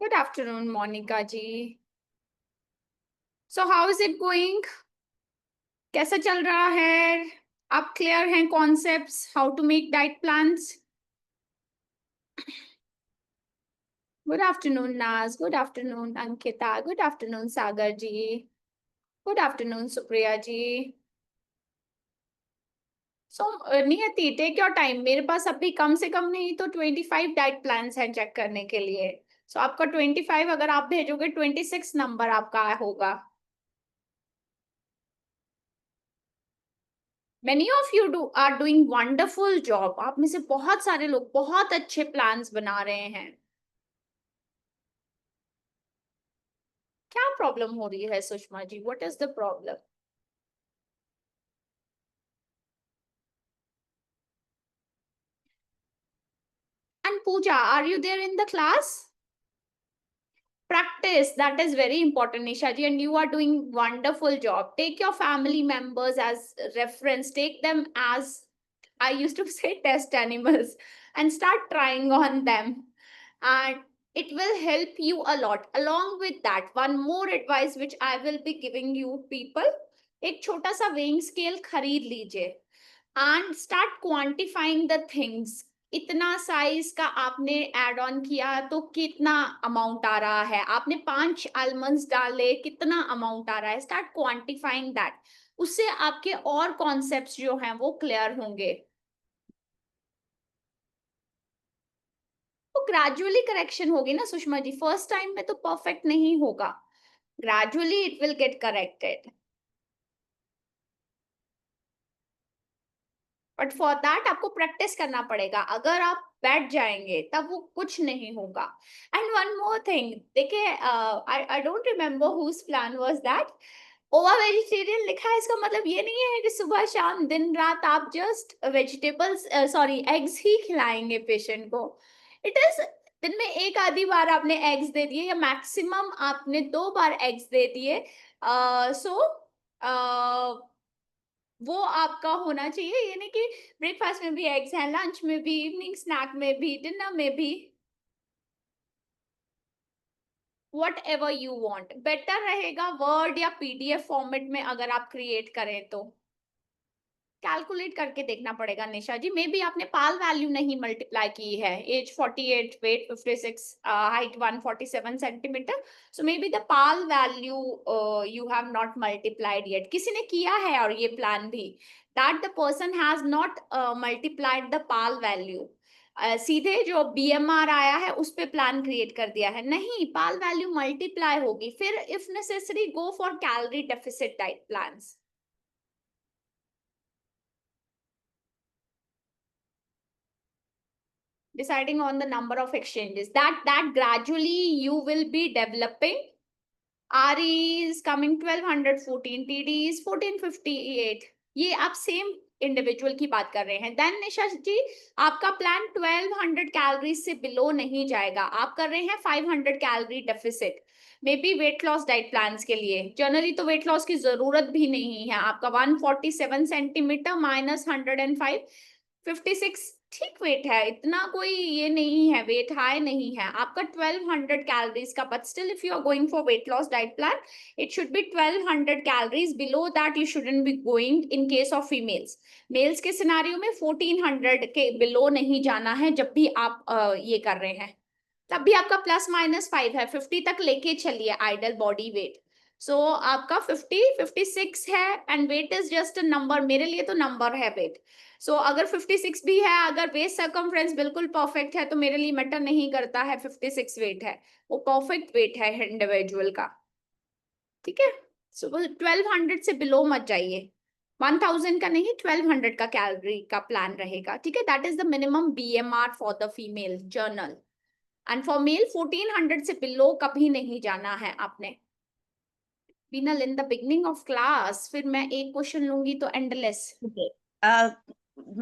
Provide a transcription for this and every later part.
Good afternoon, Monica ji. So how is it going? कैसा चल रहा है? आप क्लियर हैं concepts how to make diet plans? Good afternoon, Naz. Good afternoon, Ankita. Good afternoon, Sagar ji. Good afternoon, Supriya ji. So नियति, take your time. मेरे पास अभी कम से कम नहीं तो 25 डाइट प्लान्स हैं चेक करने के लिए. So आपका 25 अगर आप भेजोगे 26 नंबर आपका होगा. Many of you are doing wonderful job. आप में से बहुत सारे लोग बहुत अच्छे प्लान्स बना रहे हैं. क्या प्रॉब्लम हो रही है Sushma ji? What is the problem? And Pooja, are you there in the class? Practice, that is very important, Nisha ji, and you are doing wonderful job. Take your family members as reference. Take them as, I used to say, test animals, and start trying on them. And it will help you a lot. Along with that, one more advice which I will be giving you people, एक छोटा सा weighing scale खरीद लीजिए and start quantifying the things. इतना size का आपने add on किया तो कितना अमाउंट आ रहा है, आपने 5 आलमंड्स डाले कितना अमाउंट आ रहा है. Start quantifying that. उससे आपके और कॉन्सेप्ट्स जो हैं वो क्लियर होंगे. तो ग्रेजुअली करेक्शन होगी ना सुषमा जी. फर्स्ट टाइम में तो परफेक्ट नहीं होगा. Gradually it will get corrected. But for that आपको प्रैक्टिस करना पड़ेगा. अगर आप बैठ जाएंगे तब वो कुछ नहीं होगा. एंड वन मोर थिंग, देखिए, I don't remember whose plan was that. Over vegetarian लिखा है, इसका मतलब ये नहीं है कि सुबह शाम दिन रात आप जस्ट वेजिटेबल्स सॉरी एग्स ही खिलाएंगे पेशेंट को. इट इज दिन में एक आधी बार आपने एग्स दे दिए या मैक्सिमम आपने 2 बार एग्स दे दिए. सो वो आपका होना चाहिए. ये नहीं कि ब्रेकफास्ट में भी एग्स हैं, लंच में भी, इवनिंग स्नैक में भी, डिनर में भी. What ever you want. Better रहेगा वर्ड या पीडीएफ फॉर्मेट में अगर आप क्रिएट करें तो. कैलकुलेट करके देखना पड़ेगा निशा जी. मे बी आपने पाल वैल्यू नहीं मल्टीप्लाई की है. Age 48, weight 56, height 147 centimetre. So may be the PAL value you have not multiplied yet. किसी ने किया है और ये प्लान भी, that the person has not multiplied the PAL value. सीधे जो बीएमआर आया है उस पे प्लान क्रिएट कर दिया है. नहीं, पाल वैल्यू मल्टीप्लाई होगी. फिर if necessary go for calorie deficit diet plans. Deciding on the number of exchanges, that gradually you will be developing. RE is coming 1214, TD is 1458. ये आप सेम इंडिविजुअल की बात कर रहे हैं. देन निशा जी, आपका प्लान 1200 कैलोरीज से बिलो नहीं जाएगा. आप कर रहे हैं 500 calorie deficit. May be wait loss diet plan के लिए. जनरली तो वेट लॉस की जरूरत भी नहीं है. आपका 147 सेंटीमीटर माइनस 105, 56 ठीक वेट है. इतना कोई ये नहीं है, वेट हाई नहीं है आपका. 1200 कैलोरीज का. But still if you are going for weight loss diet plan, it should be 1200 calories. Below that you shouldn't be going in case of females. Males के सिनारियो में 1400 के बिलो नहीं जाना है. जब भी आप ये कर रहे हैं तब भी आपका +-5 है. 50 तक लेके चलिए आइडल बॉडी वेट. सो आपका 50, 56 है and weight is just a number. मेरे लिए तो नंबर है वेट. सो अगर 56 भी है, अगर वेस्ट सर्कमफ्रेंस बिल्कुल परफेक्ट है तो मेरे लिए मैटर नहीं करता है 56 वेट है. वो परफेक्ट वेट है इंडिविजुअल का. ठीक है. सो 1200 से बिलो मत जाइए. 1000 का नहीं, 1200 का कैलोरी का प्लान रहेगा. ठीक है. That is the minimum BMR for the female general. And for male 1400 से बिलो कभी नहीं जाना है आपने. Binal, in the beginning of class फिर मैं एक क्वेश्चन लूंगी तो endless. Okay.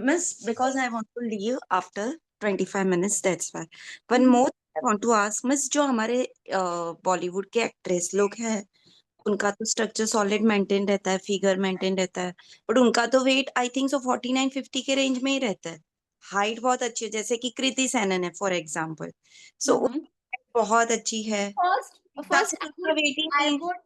Miss, because I want to leave after 25 minutes, that's why. One more I want to ask, Miss, जो हमारे बॉलीवुड के एक्ट्रेस लोग हैं, उनका तो स्ट्रक्चर सॉलिड मेंटेन रहता है, फिगर मेंटेन रहता है, बट उनका तो वेट आई थिंक सो 49-50 के रेंज में ही रहता है. हाइट बहुत अच्छी है, जैसे कि कृति सेनन है फॉर एग्जाम्पल. सो बहुत अच्छी है। First, तब first से तो मैं वेटिंग I में। would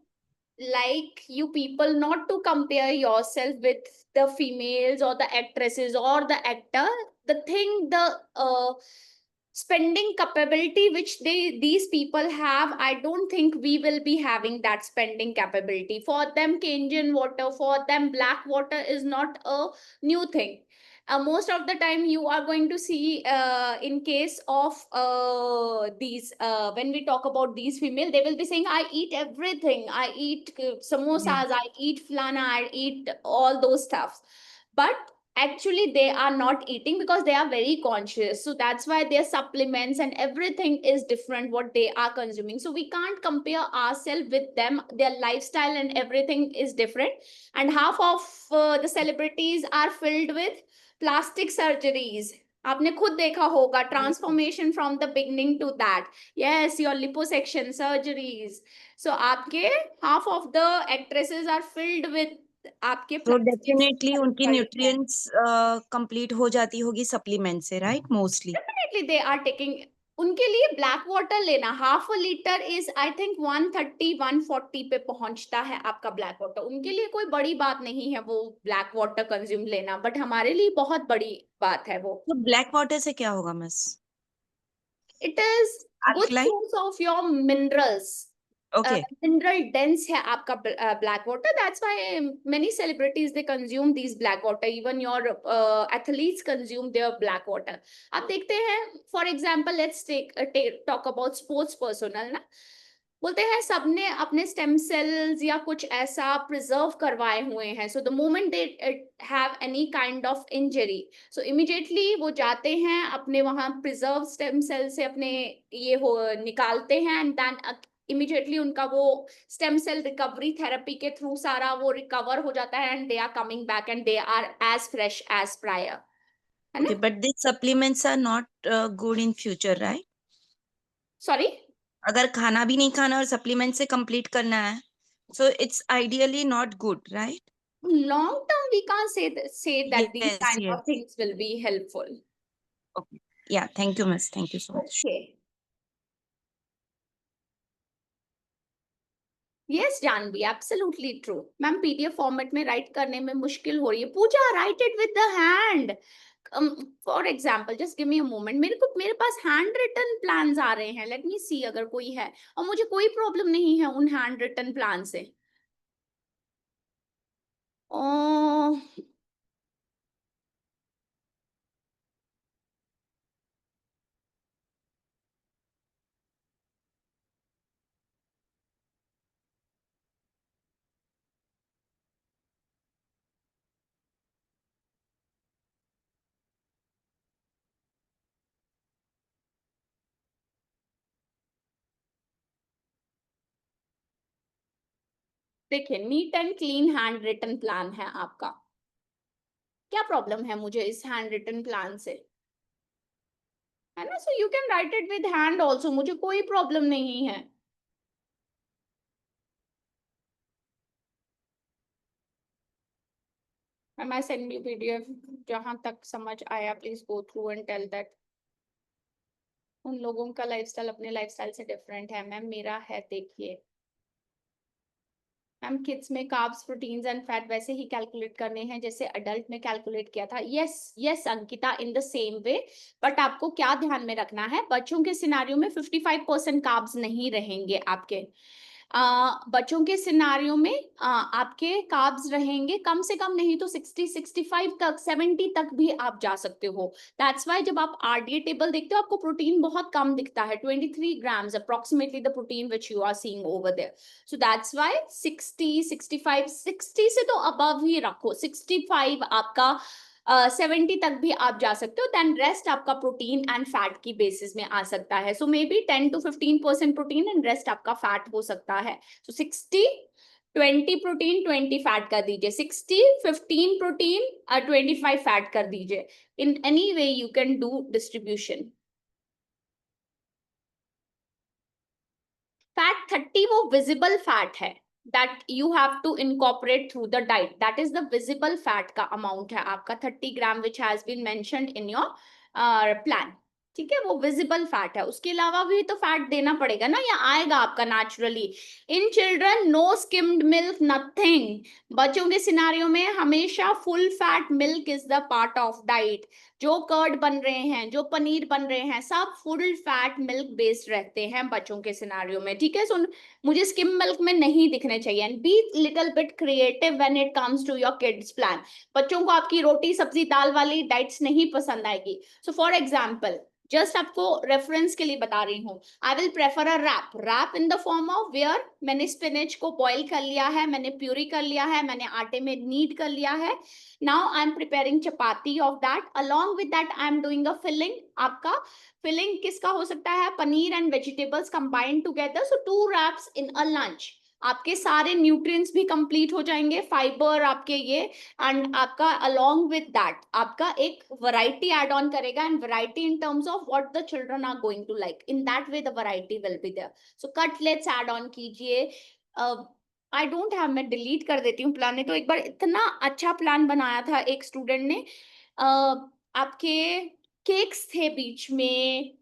like you people not to compare yourself with the females or the actresses or the actor. The thing, the spending capability which these people have, I don't think we will be having that spending capability. For them, Kenyan water, for them, black water is not a new thing. Most of the time you are going to see, in case of these when we talk about these female, they will be saying, I eat everything, I eat samosas, I eat flana, I eat all those stuffs. But actually they are not eating because they are very conscious, so that's why their supplements and everything is different what they are consuming. So we can't compare ourselves with them. Their lifestyle and everything is different. And half of the celebrities are filled with plastic surgeries. आपने खुद देखा होगा, transformation from the beginning to that. Yes, your liposuction surgeries. So आपके half of the actresses are filled with आपके तो plastic definitely उनकी surgery है. Nutrients complete हो जाती होगी सप्लीमेंट से, right? Mostly Definitely they are taking. उनके लिए ब्लैक वाटर लेना half a litre is I think 130 140 पे पहुंचता है आपका ब्लैक वाटर. उनके लिए कोई बड़ी बात नहीं है वो ब्लैक वाटर कंज्यूम लेना, बट हमारे लिए बहुत बड़ी बात है वो. तो ब्लैक वाटर से क्या होगा miss? It is good alkaline? source of your minerals. Okay. Mineral dense है आपका black water. That's why many celebrities they consume these black water. Even your athletes consume their black water. आप देखते हैं, for example, let's talk about sports personnel ना. बोलते हैं सबने अपने स्टेम सेल्स या कुछ ऐसा प्रिजर्व करवाए हुए हैं. So the moment they have any kind of injury, so immediately वो जाते हैं अपने वहां प्रिजर्व स्टेम सेल से अपने ये हो निकालते हैं, एंड देन इमिडिएटली उनका वो स्टेम सेल रिकवरी थेरेपी के थ्रू सारा वो रिकवर हो जाता है, and they are coming back and they are as fresh as prior. है ओके, ना? But this supplements are not good in future, right? Sorry. अगर खाना भी नहीं खाना और सप्लीमेंट से कंप्लीट करना है, so it's ideally not good, right? Long term we can't say that these yes, kind yes. of things will be helpful. Okay, yeah thank you miss, thank you so much. Okay. Yes Janvi, absolutely true. Ma'am PDF format में write करने में मुश्किल हो रही है. Pooja, write it with the hand. For example, just give me a moment. मेरे पास hand written plans आ रहे हैं. लेट मी सी अगर कोई है, और मुझे कोई प्रॉब्लम नहीं है उन हैंड रिटन प्लान से. ओ, देखिए, neat and clean hand written plan है आपका. क्या प्रॉब्लम है मुझे इस हैंड रिटन प्लान से? है ना? सो you can write it with hand also, मुझे कोई प्रॉब्लम नहीं है. मैं सेंड यू पीडीएफ. जहां तक समझ आया please go through and tell that. उन लोगों का लाइफस्टाइल अपने लाइफस्टाइल से डिफरेंट है मैम. मेरा है, देखिए मैम, किड्स में कार्ब्स, प्रोटीन्स एंड फैट वैसे ही कैलकुलेट करने हैं जैसे अडल्ट में कैलकुलेट किया था. Yes yes Ankita, in the same way. But आपको क्या ध्यान में रखना है, बच्चों के सिनारियो में 55% कार्ब्स नहीं रहेंगे आपके. बच्चों के सिनारियो में आपके कार्ब्स रहेंगे कम से कम नहीं तो 60 65 तक 70 तक भी आप जा सकते हो. दैट्स वाई जब आप आरडीए टेबल देखते हो आपको प्रोटीन बहुत कम दिखता है. 23 grams approximately the protein which you are seeing over there. So that's why 60 65 60 से तो अबव ही रखो. 65 आपका 70 तक भी आप जा सकते हो. देन रेस्ट आपका प्रोटीन एंड फैट की बेसिस में आ सकता है. So may be 10 to 15% protein and rest आपका फैट हो सकता है. सो 60 20 प्रोटीन 20 फैट कर दीजिए. 60 15 प्रोटीन 25 फैट कर दीजिए. In any way you can do distribution. Fat 30 वो विजिबल फैट है that you have to incorporate through the diet. That is the visible fat का amount है आपका 30 gram which has been mentioned in your plan. ठीक है, वो visible fat है, उसके अलावा भी तो फैट देना पड़ेगा ना, या आएगा आपका naturally. In children no skimmed milk, nothing. बच्चों के सिनारियों में हमेशा full fat milk is the part of diet. जो कर्ड बन रहे हैं, जो पनीर बन रहे हैं, सब फुल फैट मिल्क बेस्ड रहते हैं बच्चों के सिनारियों में, ठीक है। सो मुझे स्किम मिल्क में नहीं दिखने चाहिए। And be little bit creative when it comes to your kids plan. बच्चों को आपकी रोटी सब्जी दाल वाली डाइट्स नहीं पसंद आएगी। सो फॉर एग्जाम्पल, जस्ट आपको रेफरेंस के लिए बता रही हूँ, I will prefer a wrap in the form of where मैंने स्पिनच को बॉईल कर लिया है, मैंने प्यूरी कर लिया है, मैंने आटे में नीड कर लिया है। Now I am preparing chapati of that, along with that I am doing a filling. आपका फिलिंग किसका हो सकता है? Paneer and vegetables combined together, so 2 wraps in a lunch. आपके सारे न्यूट्रिएंट्स भी कंप्लीट हो जाएंगे, फाइबर आपके ये, एंड आपका अलोंग विद दैट आपका एक वैरायटी एड ऑन करेगा, and variety in terms of what the children are going to like, in that way the variety will be there. So cutlets add on कीजिए। I don't have, मैं delete कर देती हूँ plan. ने तो एक बार इतना अच्छा प्लान बनाया था एक स्टूडेंट ने। आपके केक्स थे बीच में,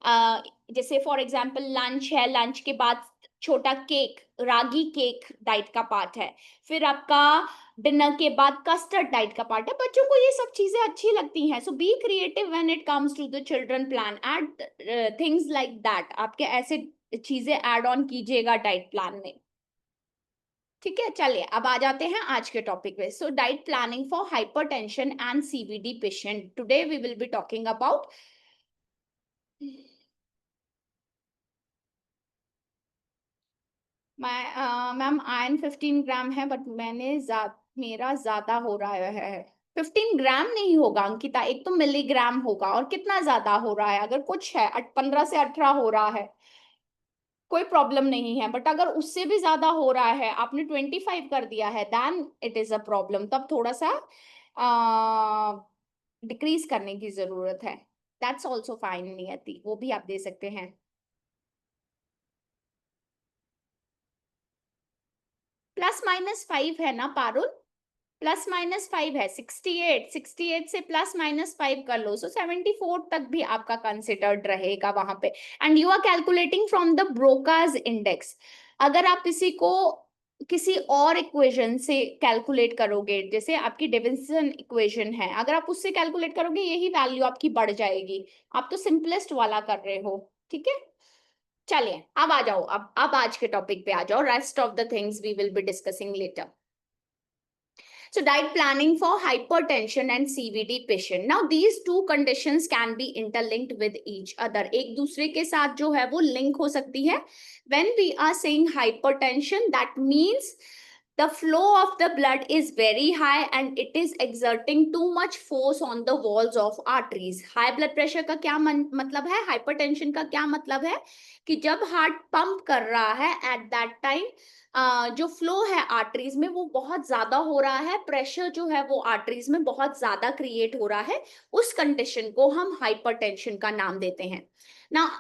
जैसे फॉर एग्जांपल लंच है, लंच के बाद छोटा केक, रागी केक डाइट का पार्ट है। फिर आपका डिनर के बाद कस्टर्ड डाइट का पार्ट है। बच्चों को ये सब चीजें अच्छी लगती हैं। So be creative when it comes to the children plan, add things like that. आपके ऐसे चीजें ऐड ऑन कीजिएगा डाइट प्लान में, ठीक है। चलिए अब आ जाते हैं आज के टॉपिक पे। So diet planning for hypertension and CVD patient, today we will be talking about. Ma'am iron 15 gram है, बट मेरा ज्यादा हो रहा है। 15 ग्राम नहीं होगा अंकिता, एक तो मिलीग्राम होगा। और कितना ज्यादा हो रहा है? अगर कुछ है 15 से 18 हो रहा है, कोई प्रॉब्लम नहीं है। बट अगर उससे भी ज्यादा हो रहा है, आपने 25 कर दिया है, then it is a problem. तब थोड़ा सा डिक्रीज करने की जरूरत है। दैट्स ऑल्सो फाइन नियति, वो भी आप दे सकते हैं। +- 5 है ना पारुल? +- 5 है, 68 से +- 5 कर लो, सो 74 तक भी आपका कंसिडर्ड रहेगा वहां पे। And you are calculating from the Broca's index. अगर आप किसी और इक्वेशन से कैलकुलेट करोगे, जैसे आपकी डेविसन इक्वेशन है, अगर आप उससे कैलकुलेट करोगे, यही वैल्यू आपकी बढ़ जाएगी। आप तो सिंपलेस्ट वाला कर रहे हो, ठीक है। चलिए अब आ जाओ, अब आज के टॉपिक पे आ जाओ। Rest of the things we will be discussing later. So diet planning for hypertension and CVD patient. Now these two conditions can be interlinked with each other. एक दूसरे के साथ जो है वो लिंक हो सकती है. When we are saying hypertension, that means the flow of the blood is very high and it is exerting too much force on the walls of arteries. High blood pressure का क्या मतलब है? Hypertension का क्या मतलब है? कि जब हार्ट पंप कर रहा है at that time, जो फ्लो है आर्टरीज में वो बहुत ज्यादा हो रहा है, प्रेशर जो है वो आर्टरीज में बहुत ज्यादा क्रिएट हो रहा है, उस कंडीशन को हम हाइपरटेंशन का नाम देते हैं। ना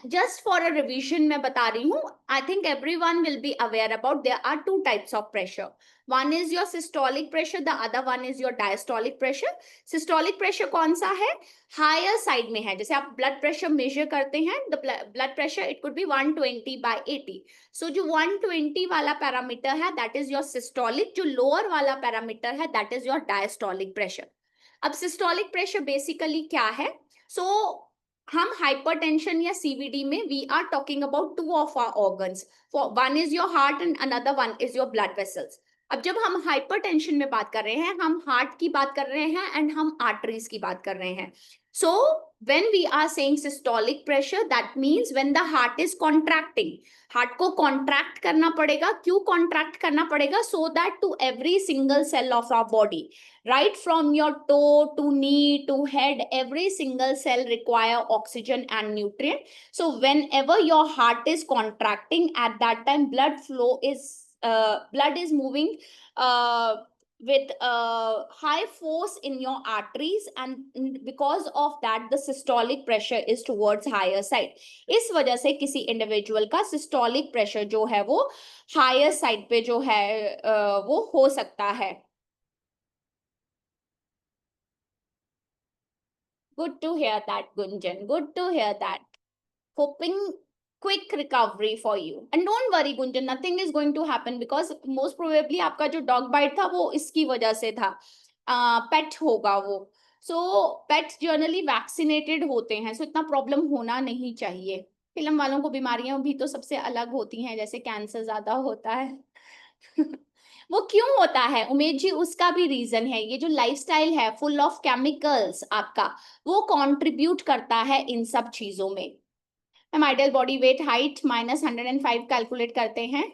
जस्ट फॉर अ रिवीजन मैं बता रही हूँ, I think everyone will be aware about there are 2 types of pressure. One is your systolic pressure, the other one is your diastolic pressure. Systolic pressure कौन सा है? हायर साइड में है। जैसे आप ब्लड प्रेशर मेजर करते हैं, the blood pressure it could be 120/80। So जो 120 वाला पैरामीटर है दैट इज योर सिस्टोलिक, जो लोअर वाला पैरामीटर है that is your diastolic pressure. अब सिस्टोलिक प्रेशर बेसिकली क्या है? सो हम हाइपरटेंशन या सीवीडी में we are talking about 2 of our organs, one is your heart and another one is your blood vessels. अब जब हम हाइपरटेंशन में बात कर रहे हैं, हम हार्ट की बात कर रहे हैं एंड हम आर्टरीज की बात कर रहे हैं। So when we are saying systolic pressure, that means when the heart is contracting, heart को कॉन्ट्रैक्ट करना पड़ेगा। क्यों कॉन्ट्रैक्ट करना पड़ेगा? So that to every single cell of our body, right from your toe to knee to head, every single cell require oxygen and nutrient. So whenever your heart is contracting, at that time blood is moving with high force in your arteries, and because of that the systolic pressure is towards higher side. इस वजह से किसी individual का systolic pressure जो है वो higher side पे जो है वो हो सकता है। Good to hear that, Gunjan. Good to hear that. Hoping quick recovery for you. And don't worry, Gunjan, nothing is going to happen because most probably आपका जो dog bite था वो इसकी वजह से था. Pet होगा वो. So pet generally vaccinated होते हैं, so इतना problem होना नहीं चाहिए. फिल्म वालों को बीमारियां भी तो सबसे अलग होती हैं, जैसे कैंसर ज्यादा होता है. वो क्यों होता है उमेश जी? उसका भी रीजन है. ये जो लाइफस्टाइल है फुल ऑफ केमिकल्स आपका, वो कंट्रीब्यूट करता है इन सब चीजों में. हम ideal body weight height minus 105 calculate करते हैं.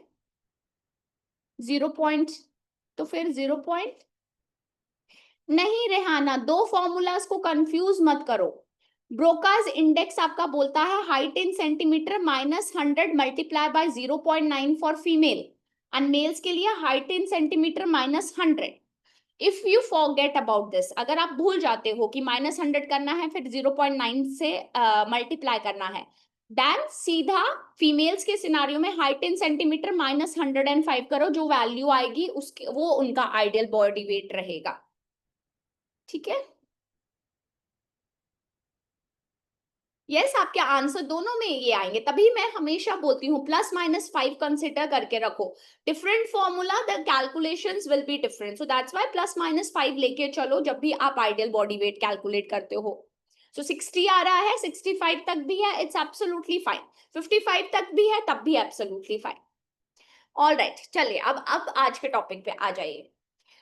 0 पॉइंट, तो फिर 0 पॉइंट नहीं. रेहाना, दो फॉर्मूलाज को कंफ्यूज मत करो. ब्रोकाज इंडेक्स आपका बोलता है height in centimetre minus 100 multiply by 0.9 for female, and males के लिए height in centimetre minus 100. If you forget about this, अगर आप भूल जाते हो कि माइनस 100 करना है फिर 0.9 से मल्टीप्लाई करना है, देन सीधा फीमेल्स के सिनारियो में हाइट इन सेंटीमीटर माइनस 105 करो, जो वैल्यू आएगी उसके वो उनका आइडियल बॉडी वेट रहेगा. ठीक है. यस, आपके आंसर दोनों में ये आएंगे. तभी मैं हमेशा बोलती हूँ +-5 कंसिडर करके रखो. Different formula, the calculations will be different, so that's why +-5 लेके चलो जब भी आप आइडियल बॉडी वेट कैलकुलेट करते हो. सो 60 आ रहा है, 65 तक भी है, इट्स एब्सोल्युटली फाइन. 55 तक भी है, तब भी एब्सोल्युटली फाइन. ऑल राइट, चलिए अब आज के टॉपिक पे आ जाइए.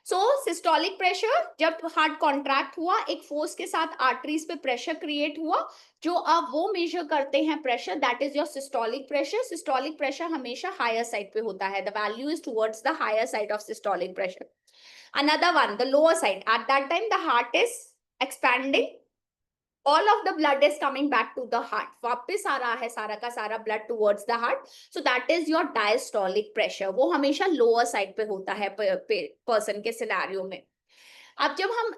सो सिस्टोलिक प्रेशर, जब हार्ट कॉन्ट्रैक्ट हुआ, एक फोर्स के साथ आर्टरीज पे प्रेशर क्रिएट हुआ, जो आप वो मेजर करते हैं pressure, that is your systolic pressure. Systolic pressure हमेशा हायर साइड पे होता है. The value is towards the higher side of systolic pressure. Another one, the lower side, at that time the heart is expanding, all of the blood is coming back to the heart. वापस आ रहा है सारा का सारा blood towards the heart. So that is your diastolic pressure. वो हमेशा lower side पे होता है person के सिनेरियो में. अब जब हम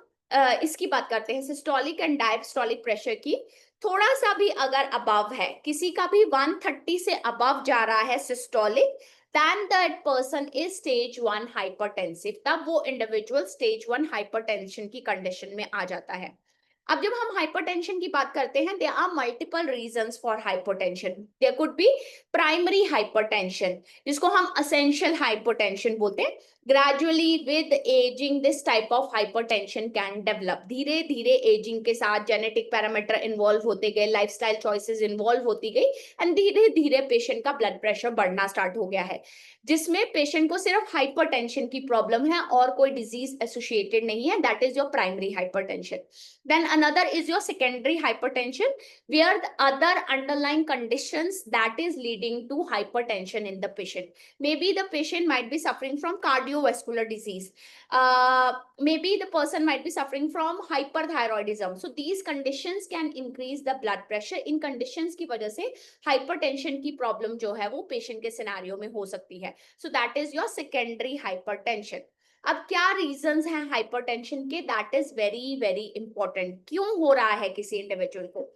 इसकी बात करते हैं सिस्टोलिक एंड डायस्टोलिक प्रेशर की, थोड़ा सा भी अगर अबव है, किसी का भी 130 से अबव जा रहा है systolic, then that person is stage 1 hypertensive. तब वो इंडिविजुअल stage 1 hypertension की कंडीशन में आ जाता है. अब जब हम हाइपरटेंशन की बात करते हैं, there are multiple reasons for hypertension. There could be primary hypertension, जिसको हम एसेंशियल हाइपरटेंशन बोलते हैं. Gradually with ageing this type of hypertension can develop. धीरे धीरे एजिंग के साथ जेनेटिक पैरामीटर इन्वॉल्व होते गए, लाइफस्टाइल चॉइसेस इन्वॉल्व होती गई, एंड धीरे धीरे पेशेंट का ब्लड प्रेशर बढ़ना स्टार्ट हो गया है, जिसमें पेशेंट को सिर्फ हाइपरटेंशन की प्रॉब्लम है और कोई डिजीज एसोसिएटेड नहीं है. That is your primary hypertension. Then another is your secondary hypertension, where the other underlying conditions that is leading to hypertension in the patient. Maybe the patient might be suffering from cardiovascular disease. Maybe the person might be suffering from hyperthyroidism. So these conditions can increase the blood pressure. In conditions की वजह से hypertension की problem जो है वो patient के scenario में हो सकती है. So that is your secondary hypertension. अब क्या रीजंस हैं हाइपरटेंशन के, that is very very important. क्यों हो रहा है किसी इंडिविजुअल को?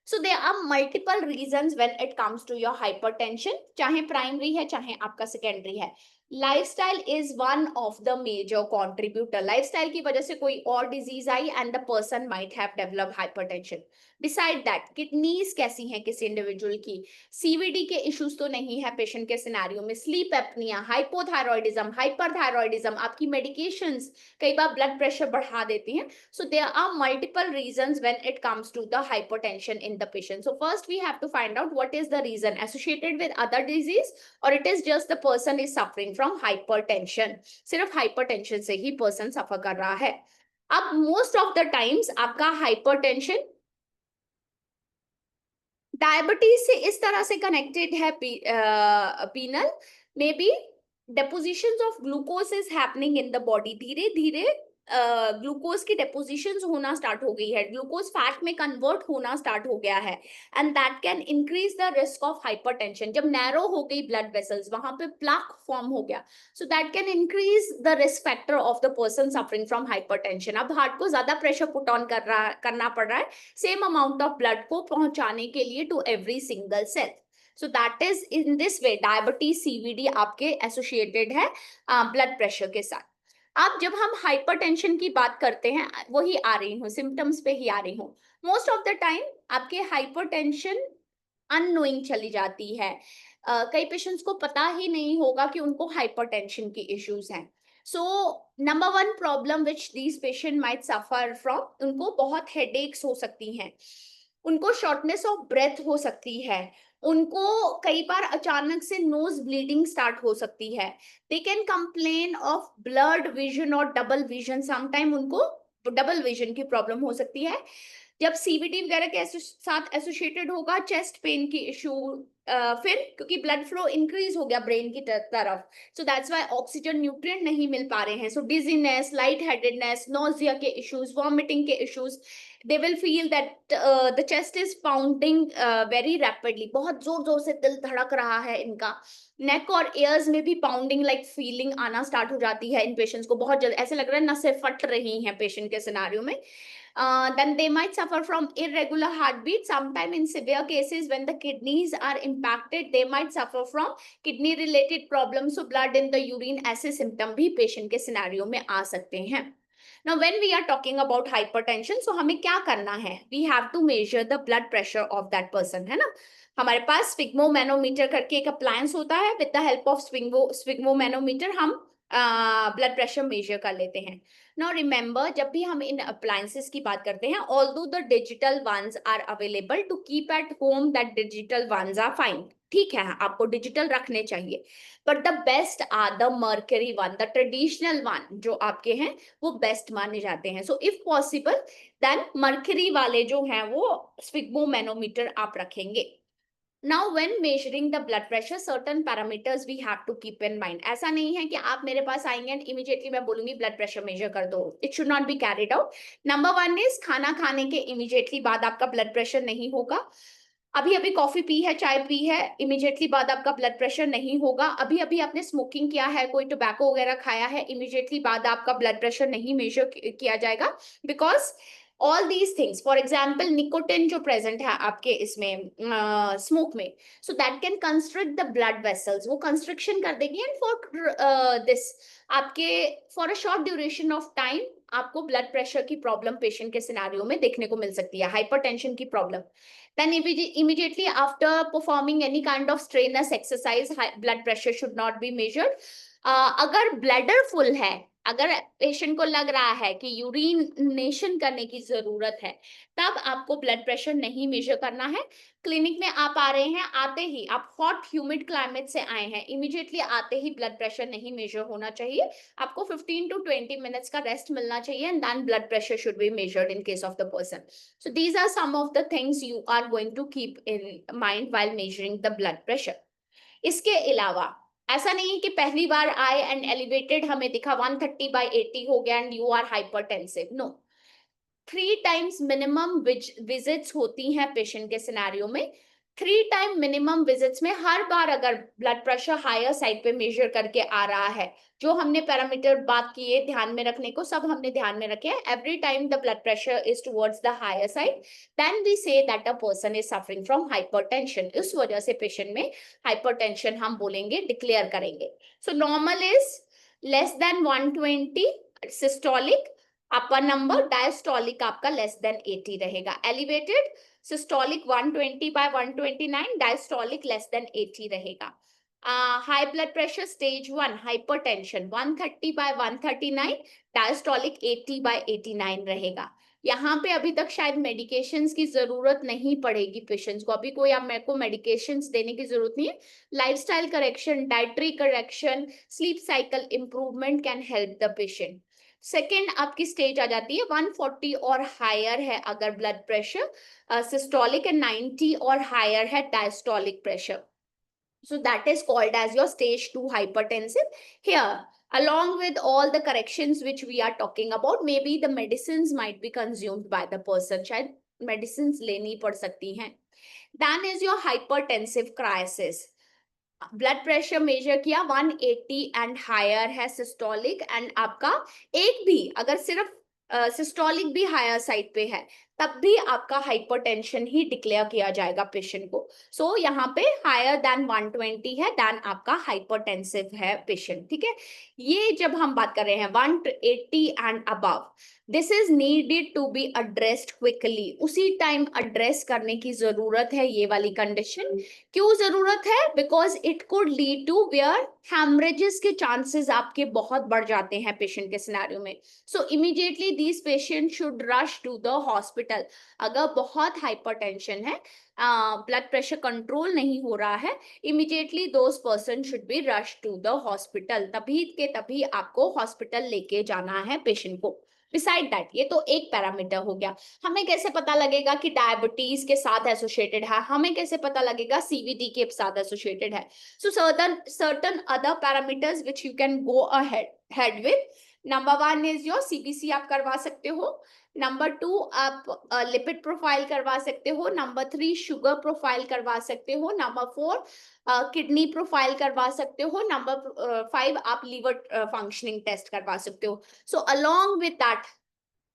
So there are multiple reasons when it comes to your hypertension, चाहे प्राइमरी है चाहे आपका सेकेंडरी है. Lifestyle is one of the major contributor. Lifestyle की वजह से कोई और डिजीज आई and the person might have developed hypertension. Beside that, kidneys कैसी हैं किसी इंडिविजुअल की, सीवीडी के इश्यूज तो नहीं है पेशेंट के सिनेरियो में, स्लीप एपनिया, हाइपोथायरॉयडिज्म, हाइपरथायरॉयडिज्म, आपकी मेडिकेशंस कई बार ब्लड प्रेशर बढ़ा देती हैं. So there are multiple reasons when it comes to the hypertension in the patient. So first we have to find out what is the reason associated with other disease, or it is just the person is suffering from hypertension. सिर्फ hypertension से ही person suffer कर रहा है. अब most of the times आपका hypertension diabetes से इस तरह से कनेक्टेड है. Pineal may be depositions of glucose is happening in the body. धीरे धीरे ग्लूकोज की डेपोजिशंस होना स्टार्ट हो गई है, ग्लूकोज फैट में कन्वर्ट होना स्टार्ट हो गया है, and that can increase the risk of hypertension. जब नैरो हो गई ब्लड वेसल्स, वहां पे प्लाक फॉर्म हो गया, so that can increase the risk factor of the person suffering from hypertension. अब हार्ट को ज्यादा प्रेशर पुट ऑन करना पड़ रहा है सेम अमाउंट ऑफ ब्लड को पहुंचाने के लिए to every single cell. So that is in this way diabetes CVD आपके associated है blood pressure के साथ. अब जब हम हाइपरटेंशन की बात करते हैं, वही आ रही हूँ, सिम्टम्स पे ही आ रही हूँ। मोस्ट ऑफ द टाइम आपके हाइपरटेंशन अननोइंग चली जाती है। कई पेशेंट्स को पता ही नहीं होगा कि उनको हाइपरटेंशन की इश्यूज हैं। So number one problem which these patient might suffer from, उनको बहुत हेडेक्स हो सकती हैं, उनको शॉर्टनेस ऑफ ब्रेथ हो सकती है, उनको कई बार अचानक से नोज ब्लीडिंग स्टार्ट हो सकती है, they can complain of blood vision और डबल विजन, समटाइम उनको डबल विजन की प्रॉब्लम हो सकती है। जब सीवीडी वगैरह के साथ एसोसिएटेड होगा, चेस्ट पेन की इशू, फिर क्योंकि ब्लड फ्लो इंक्रीज हो गया ब्रेन की तरफ, सो दैट्स व्हाई ऑक्सीजन न्यूट्रिएंट नहीं मिल पा रहे हैं, सो डिजीनेस, लाइट हेडेडनेस, नोजिया के इश्यूज, वॉमिटिंग के issues, they will feel that the chest is pounding very rapidly, बहुत जोर जोर से दिल धड़क रहा है इनका, नेक और ears में भी पाउंडिंग लाइक फीलिंग आना स्टार्ट हो जाती है इन पेशेंट्स को, बहुत जल्द ऐसे लग रहा है नसें फट रही हैं पेशेंट के सिनारियो में। Then they might suffer from irregular heartbeat. Sometime in severe cases, when the kidneys are impacted, they might suffer from kidney-related problems. So blood in the urine, ऐसे symptom भी patient के scenario में आ सकते हैं. Now, when we are talking about hypertension, so हमें क्या करना है? We have to measure the blood pressure of that person, है ना? हमारे पास स्फिग्मोमैनोमीटर करके एक अप्लायंस होता है, with the help of sphygmomanometer हम ब्लड प्रेशर मेजर कर लेते हैं। नाउ रिमेंबर, जब भी हम इन अप्लायंसेस की बात करते हैं, although the digital ones are available to keep at home, that digital ones are fine, ठीक है, आपको डिजिटल रखने चाहिए, but the best are the mercury one, the traditional one जो आपके हैं वो बेस्ट माने जाते हैं। So if possible then mercury वाले जो हैं वो स्फिग्मोमैनोमीटर आप रखेंगे। Now when measuring the blood pressure, certain parameters we have to keep in mind. ऐसा नहीं है कि आप मेरे पास आएंगे and immediately मैं बोलूंगी blood pressure measure कर दो, it should not be carried out. Number one is खाना खाने के immediately बाद आपका blood pressure नहीं होगा। अभी अभी कॉफी पी है, चाय पी है, इमीडिएटली बाद आपका ब्लड प्रेशर नहीं होगा। अभी अभी आपने स्मोकिंग किया है, कोई टोबैको वगैरह खाया है, इमीडिएटली बाद आपका ब्लड प्रेशर नहीं मेजर किया जाएगा, because all these things, for example nicotine जो प्रेजेंट है आपके इसमें स्मोक में, so that can constrict the blood vessels, वो कंस्ट्रक्शन कर देगी, एंड फॉर दिस आपके for a short duration of time आपको ब्लड प्रेशर की प्रॉब्लम पेशेंट के सिनारियो में देखने को मिल सकती है, हाइपरटेंशन की problem. Then immediately after performing any kind of strenuous exercise, blood pressure should not be measured. अगर ब्लैडर फुल है, अगर पेशेंट को लग रहा है कि यूरिनेशन करने की जरूरत है, तब आपको ब्लड प्रेशर नहीं मेजर करना है। क्लिनिक में आप आ रहे हैं, आते ही आप हॉट ह्यूमिड क्लाइमेट से आए हैं, इमीडिएटली आते ही ब्लड प्रेशर नहीं मेजर होना चाहिए, आपको 15 to 20 मिनट्स का रेस्ट मिलना चाहिए, and then blood pressure should be measured in case of the person. So these are some of the things you are going to keep in mind while measuring the blood pressure. इसके अलावा ऐसा नहीं है कि पहली बार आए and elevated हमें दिखा 130/80 हो गया and you are hypertensive, no. 3 times minimum visits होती हैं पेशेंट के सिनेरियो में। 3 टाइम मिनिमम विजिट्स में हर बार अगर ब्लड प्रेशर हायर साइड पे मेजर करके आ रहा है, जो हमने पैरामीटर बात किए ध्यान में रखने को, सब हमने ध्यान में रखे हैं, every time the blood pressure is towards the higher side, then we say that a person is suffering from hypertension. इस वजह से पेशेंट में हाइपरटेंशन हम बोलेंगे, डिक्लेयर करेंगे। So normal is less than 120 systolic, upper number, diastolic आपका less than 80 रहेगा, elevated systolic 120/129, diastolic less than 80 रहेगा। High blood pressure stage 1 hypertension 130/139, diastolic 80/89 रहेगा। यहाँ पे अभी तक शायद मेडिकेशंस की जरूरत नहीं पड़ेगी पेशेंट्स को, अभी कोई आप मेरे को मेडिकेशंस देने की जरूरत नहीं है। Lifestyle correction, dietary correction, sleep cycle improvement can help the patient. Second आपकी स्टेज आ जाती है 140 और हायर है अगर ब्लड प्रेशर सिस्टोलिक, एंड 90 और हायर है diastolic pressure, so that is called as your stage 2 hypertensive. Here, along with all the corrections which we are talking about, maybe the medicines might be consumed by the person, शायद medicines लेनी पड़ सकती हैं। Then is your hypertensive crisis. Blood pressure measure किया 180 and higher है systolic, and आपका एक भी अगर सिर्फ सिस्टोलिक भी हायर साइड पे है, तब भी आपका हाइपरटेंशन ही डिक्लेयर किया जाएगा पेशेंट को। सो यहाँ पे हायर देन 120 है, देन आपका हाइपरटेंसिव है पेशेंट, ठीक है। ये जब हम बात कर रहे हैं 180 and above, this is needed to be addressed quickly, उसी टाइम एड्रेस करने की जरूरत है ये वाली कंडीशन। क्यों जरूरत है? Because it could lead to where haemorrhages के चांसेस आपके बहुत बढ़ जाते हैं पेशेंट के सिनेरियो में। So immediately these patient should rush to the hospital. अगर बहुत हाइपरटेंशन है, ब्लड प्रेशर कंट्रोल नहीं हो रहा है, immediately those person should be rush to the hospital. तभी के तभी आपको हॉस्पिटल लेके जाना है पेशेंट को। बिसाइड दैट, ये तो एक पैरामीटर हो गया। हमें कैसे पता लगेगा कि डायबिटीज के साथ एसोसिएटेड है? हमें कैसे पता लगेगा सीवीडी के साथ एसोसिएटेड है? सो certain other parameters which you can go ahead with. Number 1 is your CBC आप करवा सकते हो। नंबर 2 आप लिपिड प्रोफाइल करवा सकते हो। नंबर 3 शुगर प्रोफाइल करवा सकते हो। नंबर 4 किडनी प्रोफाइल करवा सकते हो। नंबर 5 आप लीवर फंक्शनिंग टेस्ट करवा सकते हो। So along with that,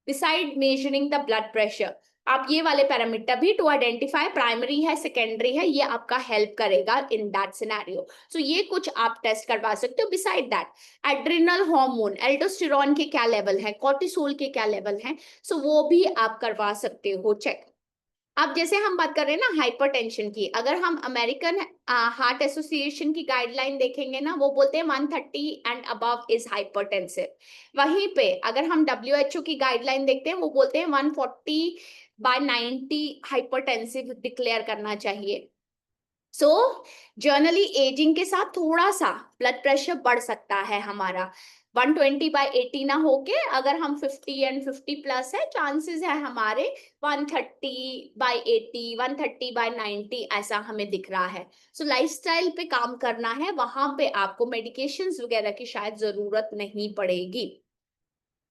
beside measuring the blood pressure, आप ये वाले पैरामीटर भी टू आइडेंटिफाई प्राइमरी है सेकेंडरी है, ये आपका हेल्प करेगा इन दैट सिनेरियो। सो ये कुछ आप टेस्ट करवा सकते हो। Beside that, adrenal hormone, aldosterone के क्या लेवल है, कॉर्टिसोल के क्या लेवल है, सो वो भी आप करवा सकते हो चेक। अब जैसे हम बात कर रहे हैं ना हाइपरटेंशन की, अगर हम अमेरिकन हार्ट एसोसिएशन की गाइडलाइन देखेंगे ना, वो बोलते हैं 130 एंड अबव इज हाइपरटेंसिव। वहीं पे अगर हम WHO की गाइडलाइन देखते हैं, वो बोलते हैं 140/90 हाइपरटेंसिव डिक्लेयर करना चाहिए। सो जर्नली एजिंग के साथ थोड़ा सा ब्लड प्रेशर बढ़ सकता है हमारा, 120/80 ना होके अगर हम 50 एंड 50 प्लस है, चांसेस है हमारे 130/80 130/90 ऐसा हमें दिख रहा है। सो लाइफस्टाइल पे काम करना है, वहां पे आपको मेडिकेशंस वगैरह की शायद जरूरत नहीं पड़ेगी।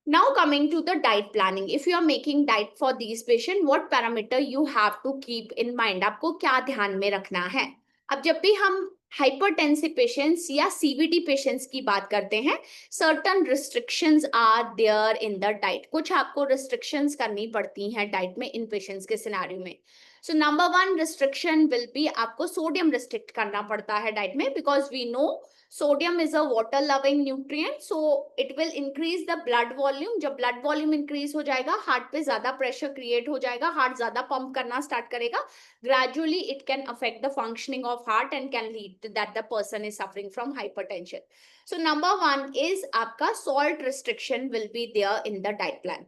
Now coming to the diet planning, if you are making diet for these patient, what parameter you have to keep in mind? आपको क्या ध्यान में रखना है? अब जब भी हम हाइपरटेंसिव पेशेंट्स या सीवीडी पेशेंट्स की बात करते हैं, certain restrictions are there in the diet. कुछ आपको रिस्ट्रिक्शंस करनी पड़ती हैं डाइट में इन पेशेंट्स के सिनेरियो में। So number 1 restriction will be, आपको सोडियम रिस्ट्रिक्ट करना पड़ता है डाइट में, because we know sodium is a water loving nutrient, so it will increase the blood volume. जब ब्लड वॉल्यूम इंक्रीज हो जाएगा, हार्ट पे ज्यादा प्रेशर क्रिएट हो जाएगा, हार्ट ज्यादा पंप करना स्टार्ट करेगा, gradually it can affect the functioning of heart and can lead to that the person is suffering from hypertension. So number 1 is आपका salt restriction will be there in the diet plan.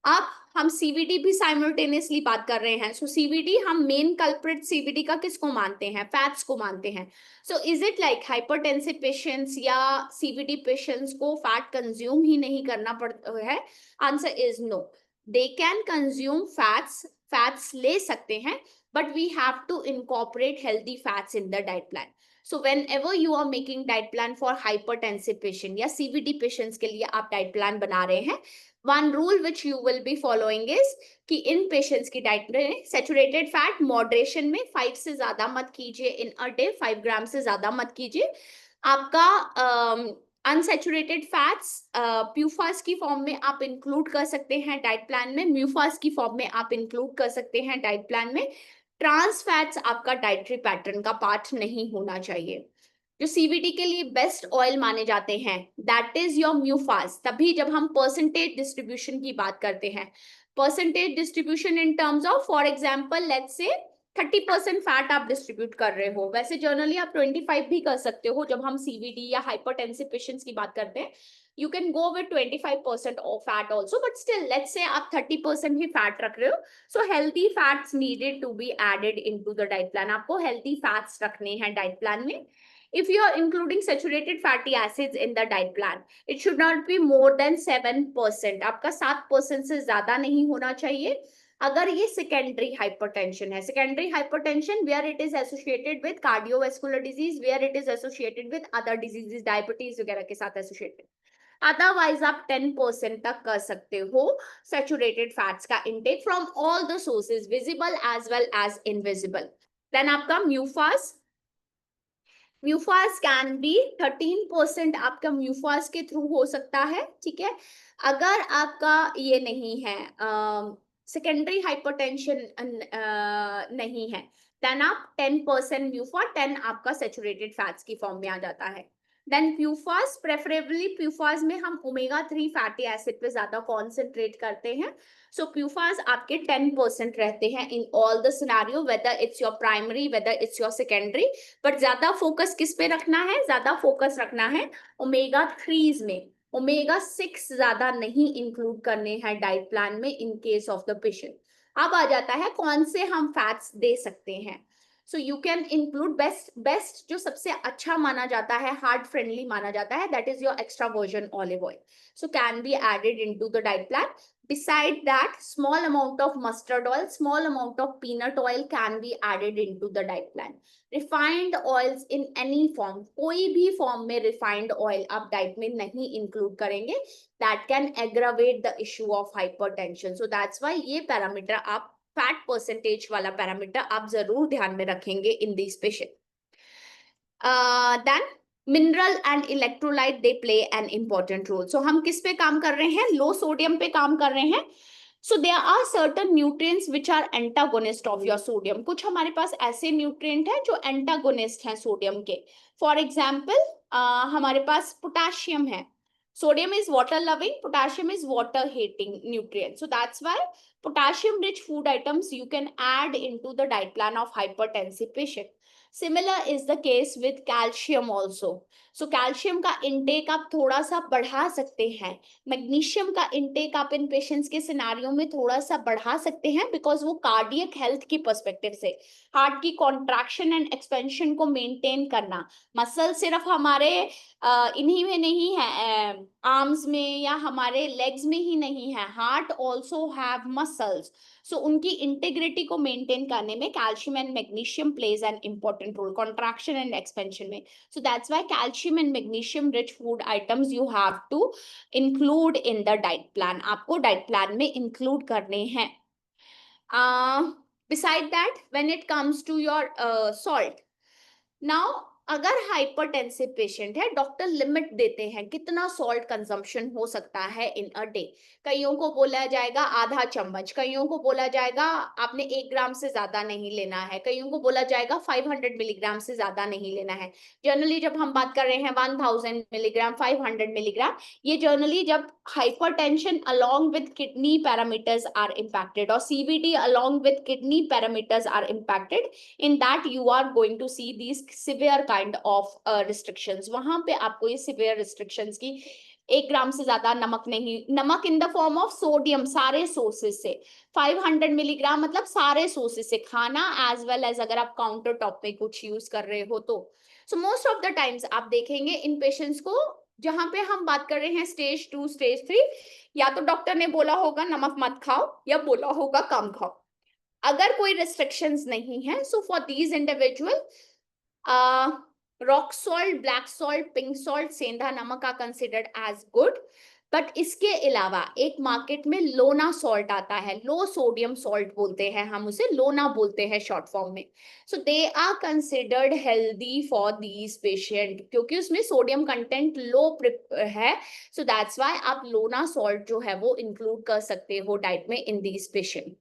अब हम CVD भी simultaneously बात कर रहे हैं। So CVD, हम main culprit CVD का किसको मानते हैं? फैट्स को मानते हैं। So is it like hypertensive patients या सीवीडी पेशेंट्स को फैट कंज्यूम ही नहीं करना पड़ता है? Answer is no, they can consume fats, fats ले सकते हैं, but we have to incorporate healthy fats in the diet plan. So whenever you are making diet plan for hypertensive patient या CVD patients के लिए आप diet plan बना रहे हैं, one rule which you will be following is कि इन patients की diet में saturated fat moderation में 5 से ज्यादा मत कीजिए in a day, 5 ग्राम से ज्यादा मत कीजिए। आपका अनसेचुरेटेड फैट्स प्यूफास की फॉर्म में आप इंक्लूड कर सकते हैं डाइट प्लान में, म्यूफास की फॉर्म में आप इंक्लूड कर सकते हैं डाइट प्लान में। ट्रांस फैट्स आपका डाइटरी पैटर्न का पार्ट नहीं होना चाहिए। जो सीवीडी के लिए बेस्ट ऑयल माने जाते हैं, दैट इज योर म्यूफास। तभी जब हम परसेंटेज डिस्ट्रीब्यूशन की बात करते हैं, percentage distribution in terms of, for example let's say 30% fat आप डिस्ट्रीब्यूट कर रहे हो, वैसे जनरली आप 25 भी कर सकते हो। जब हम सीवीडी या हाइपरटेंसिव पेशेंट्स की बात करते हैं, you can go with 25% of fat also, but still let's say आप 30% ही फैट रख रहे हो, so healthy fats needed to be added into the diet plan. आपको healthy fats रखने हैं डाइट प्लान में। If you are including saturated fatty acids in the diet plan, it should not be more than 7%. आपका 7% से ज्यादा नहीं होना चाहिए। अगर ये सेकेंडरी हाइपरटेंशन है, secondary hypertension where it is associated with cardiovascular disease, where it is associated with other diseases, diabetes वगैरह के साथ एसोसिएटेड। अदरवाइज आप 10% तक कर सकते हो सैचुरेटेड फैट्स का intake from all the sources, visible as well as invisible. Then आपका म्यूफास, म्यूफास कैन बी 13% आपका म्यूफास के थ्रू हो सकता है, ठीक है। अगर आपका ये नहीं है सेकेंडरी हाइपरटेंशन नहीं है, देन आप 10% म्यूफा, 10 आपका सेचुरेटेड फैट्स की फॉर्म में आ जाता है। देन प्यूफास, प्रेफरेबली प्यूफास में हम ओमेगा 3 फैटी एसिड पे ज्यादा कॉन्सेंट्रेट करते हैं। सो प्यूफास आपके 10% रहते हैं in all the scenario, whether it's your primary whether it's your secondary. But ज्यादा फोकस किस पे रखना है, ज्यादा फोकस रखना है ओमेगा 3 में। ओमेगा 6 ज्यादा नहीं इंक्लूड करने हैं डाइट प्लान में इन केस ऑफ द पेशेंट। अब आ जाता है कौन से हम फैट्स दे सकते हैं। सो यू कैन इंक्लूड बेस्ट जो सबसे अच्छा माना जाता है, हार्ट फ्रेंडली माना जाता है, that is your extra virgin olive oil. So can be added into the diet plan. Beside that, small amount of mustard oil, small amount of peanut oil can be added into the diet plan. Refined oils in any form, कोई भी form में refined oil आप diet में नहीं include करेंगे, that can aggravate the issue of hypertension. So that's why ये parameter आप, fat percentage वाला पैरामीटर आप जरूर ध्यान में रखेंगे in this patient. Then mineral and electrolyte they play an important role. So हम किस पे काम कर रहे हैं, लो सोडियम पे काम कर रहे हैं। So there are certain nutrients which are antagonist of your sodium. कुछ हमारे पास ऐसे न्यूट्रिएंट हैं जो एंटागोनिस्ट हैं सोडियम के। फॉर एग्जांपल हमारे पास पोटेशियम है। Sodium is water loving, potassium is water hating nutrient. So that's why potassium rich food items you can add into the diet plan of hypertensive patient. Similar is the case with calcium also. So calcium का intake आप थोड़ा सा बढ़ा सकते हैं। Magnesium का intake आप इन patients के सिनारियों में थोड़ा सा बढ़ा सकते हैं, बिकॉज वो कार्डियक हेल्थ की पर्सपेक्टिव से, हार्ट की कॉन्ट्रैक्शन एंड एक्सपेंशन को मेंटेन करना। मसल सिर्फ हमारे इन्हीं में नहीं है, आर्म्स में या हमारे लेग्स में ही नहीं है, heart also have muscles. So उनकी इंटेग्रिटी को मेंटेन करने में calcium and magnesium plays an important role, contraction and expansion में। So that's why calcium and magnesium rich food items you have to include in the diet plan, आपको diet plan में include करने हैं। Beside that, when it comes to your salt, now अगर hypertensive patient है, doctor limit देते हैं कितना salt consumption हो सकता है इन अ डे। कईयों को बोला जाएगा आधा चम्मच, कईयों को बोला जाएगा आपने 1 ग्राम से ज्यादा नहीं लेना है, कईयों को बोला जाएगा 500 मिलीग्राम से ज्यादा नहीं लेना है। जनरली जब हम बात कर रहे हैं 1000 मिलीग्राम, 500 मिलीग्राम, ये जनरली जब hypertension along with kidney parameters are impacted और CVD along with kidney parameters are impacted, in that you are going to see these severe kind of restrictions. वहां पे आपको ये severe restrictions की 1 ग्राम से ज्यादा नमक नहीं, नमक इन द फॉर्म ऑफ सोडियम सारे सोर्सेज से, 500 मिलीग्राम मतलब सारे सोर्सेज से खाना, एज वेल एज अगर आप काउंटर टॉप में कुछ यूज कर रहे हो तो। So most of the times आप देखेंगे इन पेशेंट्स को, जहां पे हम बात कर रहे हैं स्टेज 2 स्टेज 3, या तो डॉक्टर ने बोला होगा नमक मत खाओ या बोला होगा कम खाओ। अगर कोई रिस्ट्रिक्शंस नहीं है, so for these individual rock salt, black salt, pink salt, सेंधा नमक are considered as good. But इसके अलावा एक मार्केट में लोना सॉल्ट आता है, लो सोडियम सॉल्ट बोलते हैं हम उसे, लोना बोलते हैं शॉर्ट फॉर्म में। So they are considered healthy for these patient, क्योंकि उसमें सोडियम कंटेंट लो है। सो दैट्स व्हाई आप लोना सॉल्ट जो है वो इंक्लूड कर सकते हो डाइट में in these patient.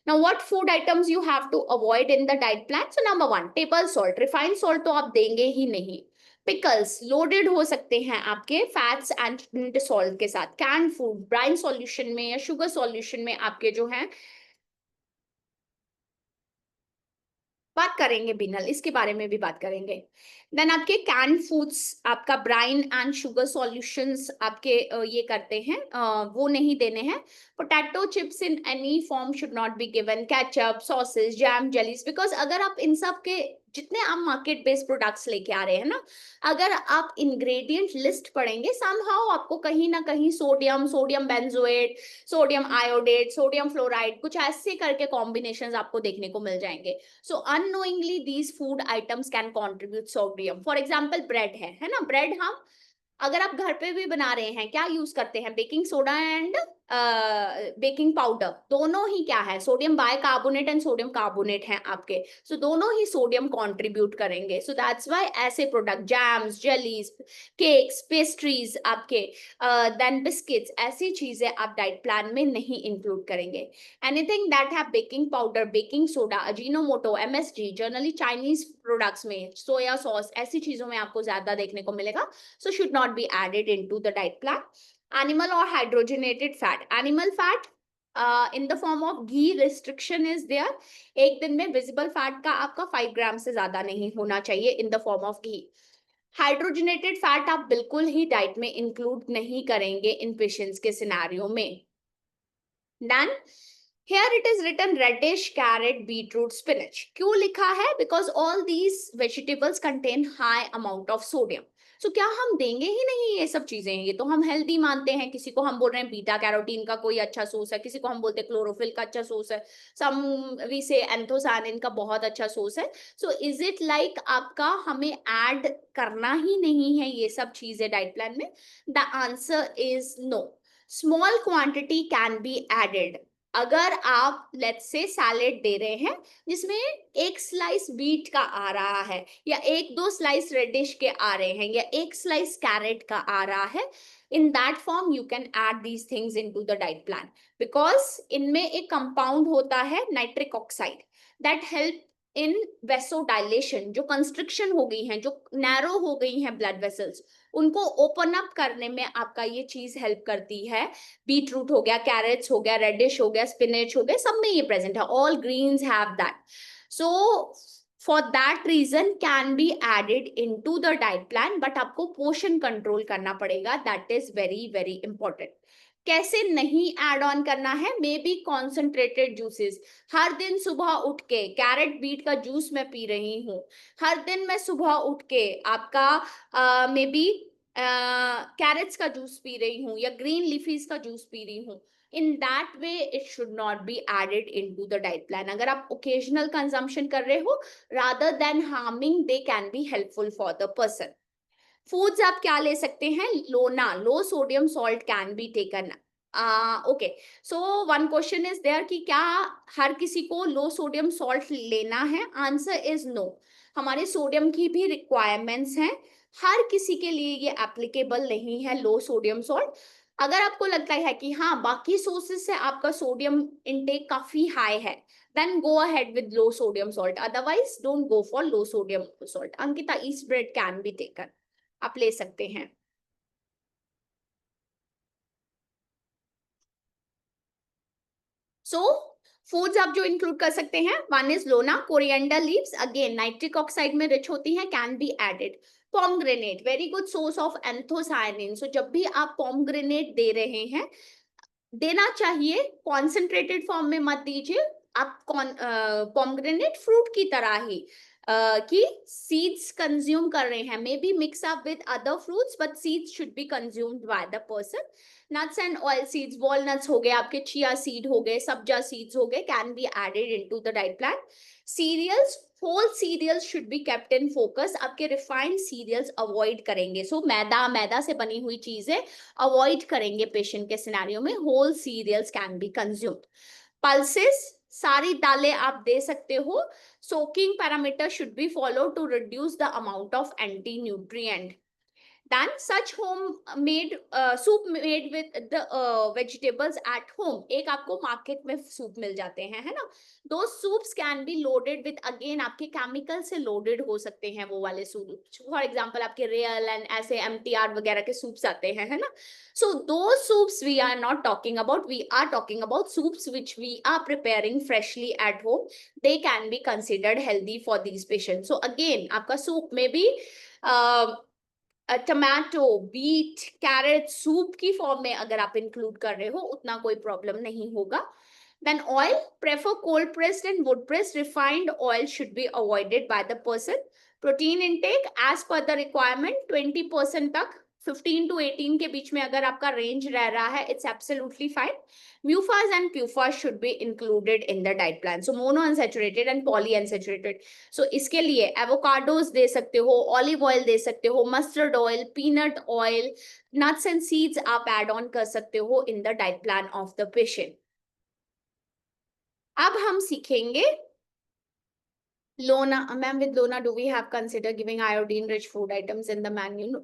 Now, what food items you have to avoid in the diet plan? So, number 1, table salt. Refined salt तो आप देंगे ही नहीं। Pickles loaded हो सकते हैं आपके fats and salt के साथ। Canned food, brine solution में या sugar solution में आपके जो हैं, बात करेंगे बिनल, इसके बारे में भी बात करेंगे। देन आपके कैन फूड्स, आपका ब्राइन एंड शुगर सॉल्यूशंस आपके ये करते हैं, वो नहीं देने हैं। Potato chips in any form should not be given, ketchup, sauces, jam, jellies, because अगर आप इन सब के जितने आप मार्केट बेस्ड प्रोडक्ट्स लेके आ रहे हैं ना, अगर आप इंग्रेडिएंट लिस्ट पढ़ेंगे समहाउ आपको कहीं ना कहीं sodium, sodium benzoate, sodium iodate, sodium fluoride, कुछ ऐसे करके कॉम्बिनेशंस आपको देखने को मिल जाएंगे। So unknowingly these food items can contribute sodium. For example, bread है ना, ब्रेड हम अगर आप घर पे भी बना रहे हैं क्या यूज करते हैं, baking soda and baking powder, दोनों ही क्या है, sodium bicarbonate and sodium carbonate हैं आपके, सो दोनों ही सोडियम कंट्रीब्यूट करेंगे. सो दैट्स व्हाई ऐसे product, jams, jellies, cakes, pastries आपके, देन बिस्किट्स, ऐसी चीजें आप डाइट प्लान में नहीं इंक्लूड करेंगे. Anything that have baking powder, baking soda, Ajinomoto, MSG, generally Chinese products में सोया सॉस, ऐसी चीजों में आपको ज्यादा देखने को मिलेगा, so should not be added into the diet plan. Animal or hydrogenated fat, animal fat in the form of ghee restriction is there. एक दिन में visible fat का आपका 5 ग्राम से ज्यादा नहीं होना चाहिए in the form of ghee. Hydrogenated fat आप बिल्कुल ही डाइट में इंक्लूड नहीं करेंगे इन पेशेंट्स के सिनेरियो में. Then here it is written radish, carrot, beetroot, spinach. क्यों लिखा है? Because all these vegetables contain high amount of sodium. So क्या हम देंगे ही नहीं ये सब चीजें? ये तो हम हेल्दी मानते हैं. किसी को हम बोल रहे हैं बीटा कैरोटीन का कोई अच्छा सोर्स है, किसी को हम बोलते हैं क्लोरोफिल का अच्छा सोर्स है, सम वी से एंथोसायनिन का बहुत अच्छा सोर्स है. सो इज इट लाइक आपका हमें ऐड करना ही नहीं है ये सब चीजें डाइट प्लान में? The answer is no. Small quantity can be added. अगर आप लेट्स से सैलेड दे रहे हैं जिसमें एक स्लाइस बीट का आ रहा है, या एक दो स्लाइस रेडिश के आ रहे हैं, या एक स्लाइस कैरेट का आ रहा है, in that form you can add these things into the diet plan, because इनमें एक कंपाउंड होता है nitric oxide that help in vasodilation. जो कंस्ट्रिक्शन हो गई हैं, जो नैरो हो गई हैं ब्लड वेसल्स, उनको ओपन अप करने में आपका ये चीज हेल्प करती है. बीटरूट हो गया, कैरेट्स हो गया, रेडिश हो गया, स्पिनच हो गया, सब में ये प्रेजेंट है. All greens have that. So for that reason can be added into the diet plan, but आपको पोर्शन कंट्रोल करना पड़ेगा. That is very very important. कैसे नहीं एड ऑन करना है? May be concentrated juices. हर दिन सुबह उठ के कैरेट बीट का जूस मैं पी रही हूँ, हर दिन मैं सुबह उठ के आपका मे बी कैरेट्स का जूस पी रही हूँ, या ग्रीन लीफीज का जूस पी रही हूँ. In that way it should not be added into the diet plan. अगर आप occasional consumption कर रहे हो, rather than harming, they can be helpful for the person. Foods आप क्या ले सकते हैं? लोना, low sodium salt can be taken. Okay, so one question is there कि क्या हर किसी को लो सोडियम सॉल्ट लेना है? Answer is no. हमारे सोडियम की भी रिक्वायरमेंट्स हैं, हर किसी के लिए ये एप्लीकेबल नहीं है लो सोडियम सॉल्ट. अगर आपको लगता है कि हाँ बाकी सोर्सेस से आपका सोडियम इनटेक काफी हाई है, then go ahead with low sodium salt. Otherwise don't go for low sodium salt. Ankita, yeast bread can be taken. आप ले सकते हैं. सो फूड्स आप जो इंक्लूड कर सकते हैं, वन इज लोना, coriander leaves, again nitric oxide में रिच होती हैं, can be added. Pomegranate, very good source of anthocyanin. So जब भी आप पोमग्रेनेट दे रहे हैं, देना चाहिए कॉन्सेंट्रेटेड फॉर्म में मत दीजिए. आप पोमग्रेनेट फ्रूट की तरह ही कि सीड्स कंज्यूम कर रहे हैं, may be mix up with other fruits, but seeds should be consumed by the person. Nuts and oil seeds, walnuts हो गए, आपके चिया सीड हो गए, सब्जा सीड्स हो गए, can be added into the diet plan. Cereals, whole cereals should be kept in focus. आपके refined cereals avoid करेंगे. So मैदा से बनी हुई चीजें अवॉइड करेंगे पेशेंट के सिनेरियो में. Whole cereals can be consumed. Pulses, सारी दालें आप दे सकते हो. Soaking parameter should be follow to reduce the amount of anti nutrient. Then such home-made soup made with the vegetables at home. एक आपको मार्केट में सूप मिल जाते हैं, है ना? Those soups can be loaded with, again आपके chemical से loaded हो सकते हैं वो वाले सूप. फॉर एग्जाम्पल आपके रियल एंड ऐसे MTR वगैरह के सूप्स आते हैं, है ना? So those soups we are not talking about. We are talking about soups which we are preparing freshly at home. They can be considered healthy for these patients. So again आपका soup में भी tomato, beat, carat soup की form में अगर आप include कर रहे हो, उतना कोई प्रॉब्लम नहीं होगा. Then oil, prefer cold pressed and wood pressed. Refined oil should be avoided by the person. Protein intake as per the requirement 20% तक 15 to 18 के बीच में अगर आपका रेंज रह रहा है, it's absolutely fine. MUFAs and PUFAs should be included in the diet plan. So mono unsaturated and poly unsaturated. So इसके लिए एवोकाडोज दे सकते हो, ऑलिव ऑयल दे सकते हो, mustard oil, peanut oil, nuts and seeds आप एड ऑन कर सकते हो इन the diet plan of the patient. अब हम सीखेंगे Lona. Ma'am, with Lona, do we have consider giving iodine rich food items in the menu? No.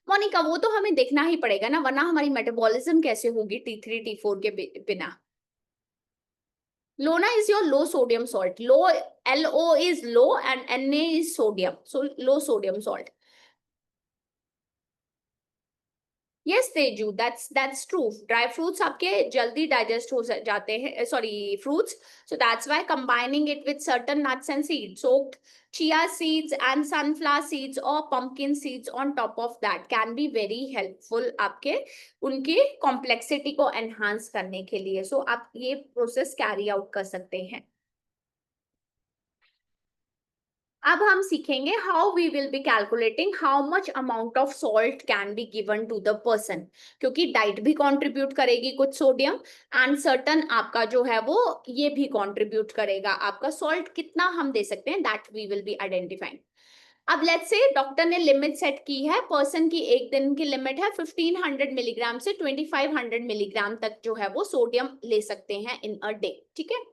Monika, वो तो हमें देखना ही पड़ेगा ना, वरना हमारी मेटाबॉलिज्म कैसे होगी T3 T4 के बिना. Lona is your low sodium salt. Low LO is low and Na is sodium. So low sodium salt. Yes, Teju, that's true. Dry fruits आपके जल्दी digest हो जाते हैं, sorry, fruits. So that's why combining it with certain nuts and seeds, soaked chia seeds and sunflower seeds or pumpkin seeds on top of that can be very helpful आपके उनकी complexity को enhance करने के लिए. So आप ये process carry out कर सकते हैं. अब हम सीखेंगे how we will be calculating how much amount of salt can be given to the person, क्योंकि डाइट भी कंट्रीब्यूट करेगी कुछ सोडियम एंड सर्टन आपका जो है वो ये भी कंट्रीब्यूट करेगा. आपका सॉल्ट कितना हम दे सकते हैं, that we will be identifying. अब लेट्स से डॉक्टर ने लिमिट सेट की है, पर्सन की एक दिन की लिमिट है 1500 मिलीग्राम से 2500 मिलीग्राम तक जो है वो सोडियम ले सकते हैं इन अ डे. ठीक है,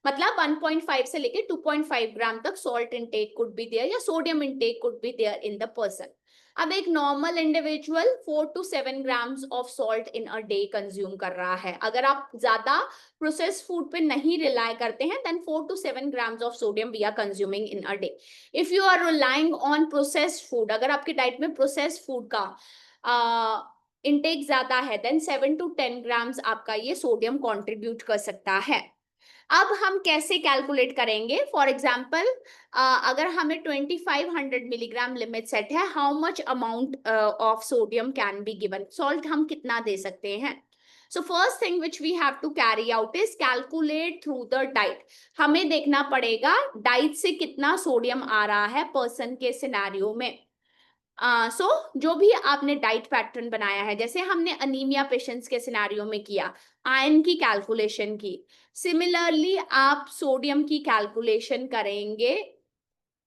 मतलब 1.5 से लेके 2.5 ग्राम तक salt intake could be there या sodium intake could be there in the person. अब एक normal individual 4 to 7 grams of salt in a day consume कर रहा है. अगर आप ज्यादा प्रोसेस फूड पे नहीं रिलाय करते हैं, then 4 to 7 grams of sodium we are consuming in a day. If you are relying on processed food, अगर आपकी डाइट में प्रोसेस्ड फूड का इनटेक ज्यादा है, देन 7 to 10 ग्राम्स आपका ये सोडियम कॉन्ट्रीब्यूट कर सकता है. अब हम कैसे कैलकुलेट करेंगे, फॉर एग्जाम्पल अगर हमें 2500 मिलीग्राम लिमिट सेट है, how much amount of sodium can be given, salt हम कितना दे सकते हैं. So first thing which we have to carry out is calculate through the diet. हमें देखना पड़ेगा डाइट से कितना सोडियम आ रहा है पर्सन के सिनेरियो में. सो जो भी आपने डाइट पैटर्न बनाया है, जैसे हमने अनीमिया पेशेंट्स के सिनेरियो में किया, आयरन की कैलकुलेशन की, सिमिलरली आप सोडियम की कैलकुलेशन करेंगे.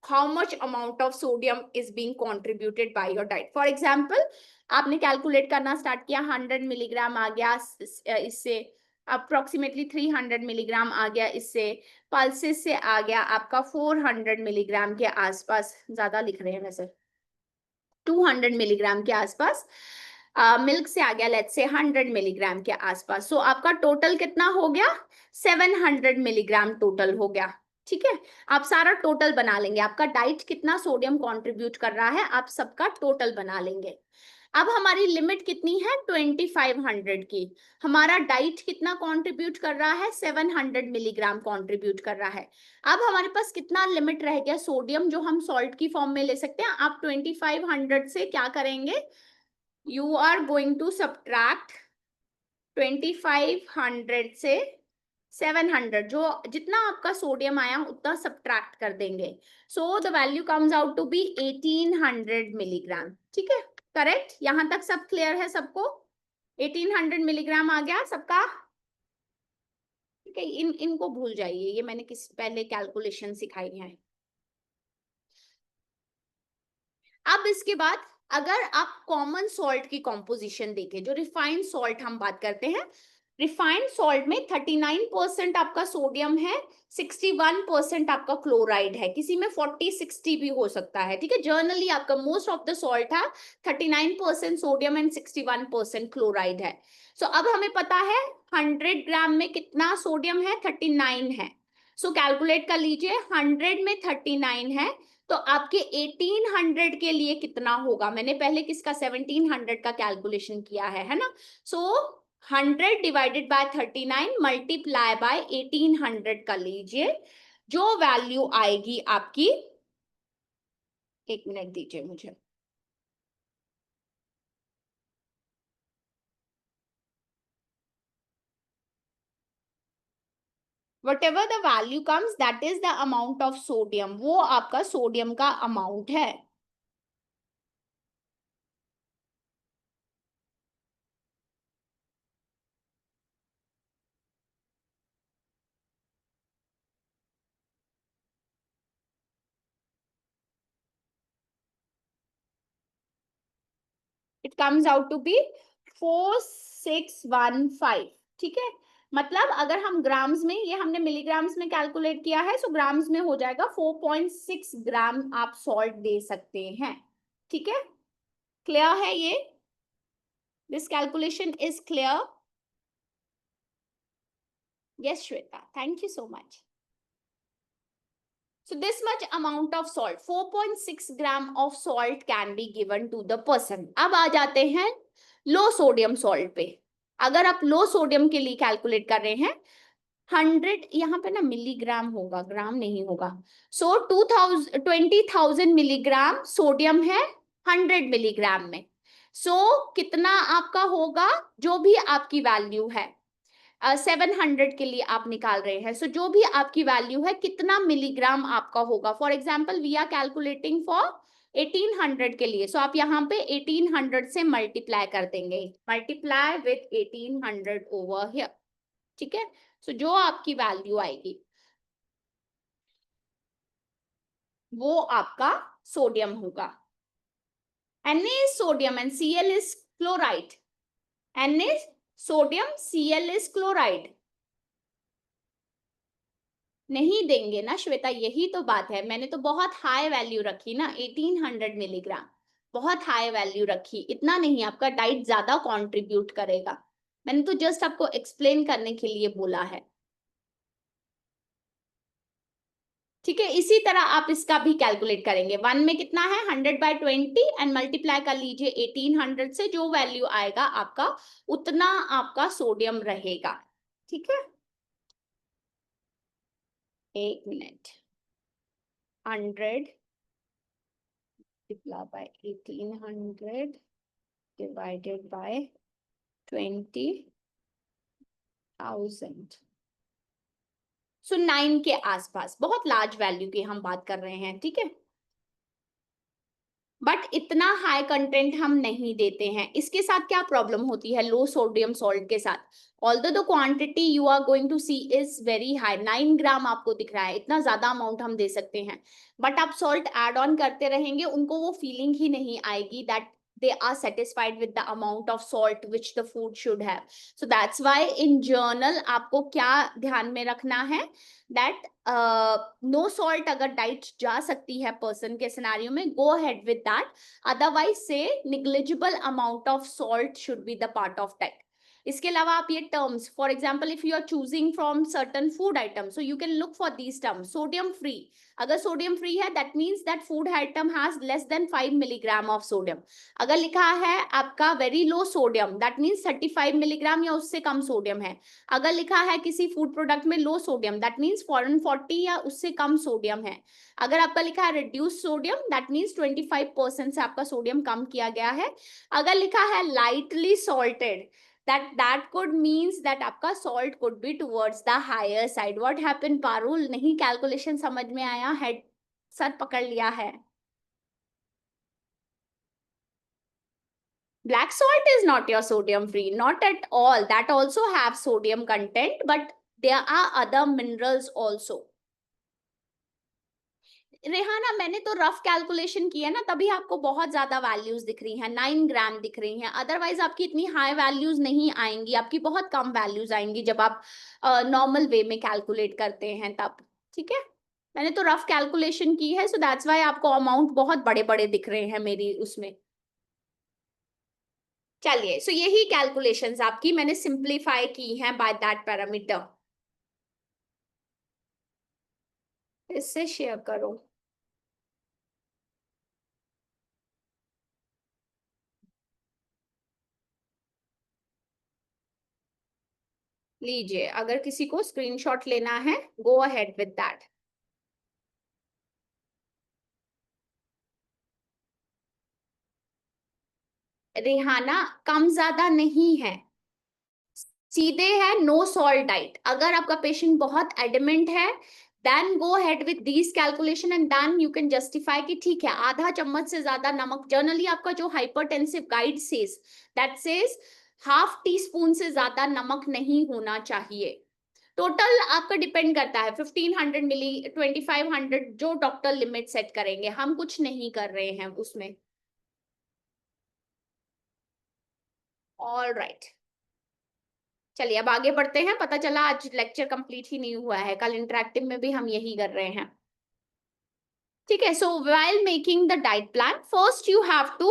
How much amount of sodium is being contributed by your diet. For example आपने कैलकुलेट करना स्टार्ट किया, 100 मिलीग्राम आ गया, इससे अप्रोक्सीमेटली 300 मिलीग्राम आ गया, इससे पल्सेस से आ गया आपका 400 मिलीग्राम के आसपास, ज्यादा लिख रहे हैं वैसे 200 मिलीग्राम के आसपास. मिल्क से आ गया लेट्स से 100 मिलीग्राम के आसपास. सो आपका टोटल कितना हो गया, 700 मिलीग्राम टोटल हो गया. ठीक है, आप सारा टोटल बना लेंगे, आपका डाइट कितना सोडियम कंट्रीब्यूट कर रहा है आप सबका टोटल बना लेंगे. अब हमारी लिमिट कितनी है 2500 की, हमारा डाइट कितना कंट्रीब्यूट कर रहा है 700 मिलीग्राम कंट्रीब्यूट कर रहा है. अब हमारे पास कितना लिमिट रह गया सोडियम जो हम सॉल्ट की फॉर्म में ले सकते हैं. आप 2500 से क्या करेंगे, you are going to subtract 2500 से 700, जो जितना आपका सोडियम आया उतना सब्ट्रैक्ट कर देंगे. So the value comes out to be 1800 milligram. ठीक है, करेक्ट, यहां तक सब क्लियर है सबको, 1800 मिलीग्राम आ गया सबका. ठीक है, इनको भूल जाइए, ये मैंने किस पहले कैलकुलेशन सिखाई है. अब इसके बाद अगर आप कॉमन सॉल्ट की कॉम्पोजिशन देखें, जो रिफाइंड सॉल्ट हम बात करते हैं, रिफाइंड सॉल्ट में 39% आपका सोडियम है, 61% आपका क्लोराइड है, किसी में 40-60 भी हो सकता है. ठीक है, जर्नली आपका मोस्ट ऑफ द सॉल्ट है 39% सोडियम एंड 61% क्लोराइड है. सो अब हमें पता है 100 ग्राम में कितना सोडियम है, 39 है. सो कैलकुलेट कर लीजिए, 100 में 39 है तो आपके 1800 के लिए कितना होगा. मैंने पहले किसका 1700 का कैलकुलेशन किया है ना. सो 100 डिवाइडेड बाय 39 मल्टीप्लाई बाय 1800 कर लीजिए, जो वैल्यू आएगी आपकी, एक मिनट दीजिए मुझे, whatever the value comes that is the amount of sodium, वो आपका सोडियम का अमाउंट है. It comes out to be 4615। ठीक है, मतलब अगर हम ग्राम्स में, ये हमने मिलीग्राम्स में कैलकुलेट किया है, सो ग्राम्स में हो जाएगा 4.6 ग्राम आप सॉल्ट दे सकते हैं। ठीक है, क्लियर है ये? This calculation is clear? Yes Shweta, thank you so much. So this much amount of salt, 4.6 gram of salt can be given to the person. अब आ जाते हैं लो सोडियम सॉल्ट पे. अगर आप लो सोडियम के लिए कैलकुलेट कर रहे हैं, 100, यहाँ पे ना मिलीग्राम होगा, ग्राम नहीं होगा. सो 20,000 मिलीग्राम सोडियम है 100 मिलीग्राम में. सो कितना आपका होगा, जो भी आपकी वैल्यू है 700 के लिए आप निकाल रहे हैं. सो जो भी आपकी वैल्यू है, कितना मिलीग्राम आपका होगा. For example we are calculating for 1800 के लिए. सो आप यहाँ पे 1800 से मल्टीप्लाई कर देंगे, मल्टीप्लाई विथ 1800 ओवर हियर. ठीक है, सो जो आपकी वैल्यू आएगी वो आपका सोडियम होगा. Na is sodium and Cl is chloride. Na is sodium, Cl is chloride. नहीं देंगे ना श्वेता, यही तो बात है. मैंने तो बहुत हाई वैल्यू रखी ना, 1800 मिलीग्राम, बहुत हाई वैल्यू रखी. इतना नहीं, आपका डाइट ज्यादा कंट्रीब्यूट करेगा. मैंने तो जस्ट आपको एक्सप्लेन करने के लिए बोला है. ठीक है, इसी तरह आप इसका भी कैलकुलेट करेंगे. 1 में कितना है, 100/20 एंड मल्टीप्लाई कर लीजिए 1800 से. जो वैल्यू आएगा आपका, उतना आपका सोडियम रहेगा. ठीक है, एक minute. 100 multiplied by 1800 divided by 20,000. सो 9 के आसपास, बहुत लार्ज वैल्यू की हम बात कर रहे हैं. ठीक है, बट इतना हाई कंटेंट हम नहीं देते हैं. इसके साथ क्या प्रॉब्लम होती है लो सोडियम सॉल्ट के साथ? Although the quantity you are going to see is very high, 9 gram आपको दिख रहा है, इतना ज्यादा अमाउंट हम दे सकते हैं. बट आप सॉल्ट एड ऑन करते रहेंगे, उनको वो फीलिंग ही नहीं आएगी that they are satisfied with the amount of salt which the food should have. So that's why in journal आपको क्या ध्यान में रखना है, that no salt अगर डाइट जा सकती है पर्सन के सिनारियो में, go ahead with that. Otherwise say negligible amount of salt should be the part of diet. इसके अलावा आप ये terms, for example if you are choosing from certain food item, so you can look for these terms. Sodium free, अगर sodium free है that means that food item has less than 5 milligram of sodium. अगर लिखा है आपका very low sodium, that means 35 milligram या उससे कम sodium है. अगर लिखा है किसी फूड प्रोडक्ट में लो सोडियम, दैट मीन्स 440 या उससे कम सोडियम है. अगर आपका लिखा है रिड्यूस सोडियम, दैट मीन्स 25% से आपका सोडियम कम किया गया है. अगर लिखा है lightly salted, that could means that आपका salt could be towards the higher side. What happened Parul, नहीं कैलकुलेशन समझ में आया, हेड सर पकड़ लिया है. Black salt is not your sodium free, not at all. That also have sodium content, but there are other minerals also. Rehana, मैंने तो rough calculation किया ना, तभी आपको बहुत ज्यादा वैल्यूज दिख रही हैं, 9 ग्राम दिख रही हैं. अदरवाइज आपकी इतनी हाई वैल्यूज नहीं आएंगी, आपकी बहुत कम वैल्यूज आएंगी जब आप नॉर्मल वे में कैलकुलेट करते हैं तब. ठीक है, मैंने तो रफ कैलकुलेशन की है, सो दैट्स वाई आपको अमाउंट बहुत बड़े बड़े दिख रहे हैं मेरी उसमें. चलिए, सो यही कैलकुलेशंस आपकी मैंने सिंप्लीफाई की हैं बाय दैट पैरामीटर. इससे शेयर करो. लीजिए, अगर किसी को स्क्रीनशॉट लेना है, go ahead with that. Rehana, कम ज्यादा नहीं है, सीधे है नो सॉल्ट डाइट. अगर आपका पेशेंट बहुत एडमेंट है, then go ahead with these calculation and then you can justify कि ठीक है आधा चम्मच से ज्यादा नमक, जनरली आपका जो hypertensive guide says that says half tea spoon से ज्यादा नमक नहीं होना चाहिए. टोटल आपका डिपेंड करता है 1500 मिली 2500, जो डॉक्टर लिमिट सेट करेंगे, हम कुछ नहीं कर रहे हैं उसमें. ऑल राइट, चलिए अब आगे बढ़ते हैं। पता चला आज लेक्चर कंप्लीट ही नहीं हुआ है, कल इंटरेक्टिव में भी हम यही कर रहे हैं। ठीक है, सो while making the diet plan, first you have to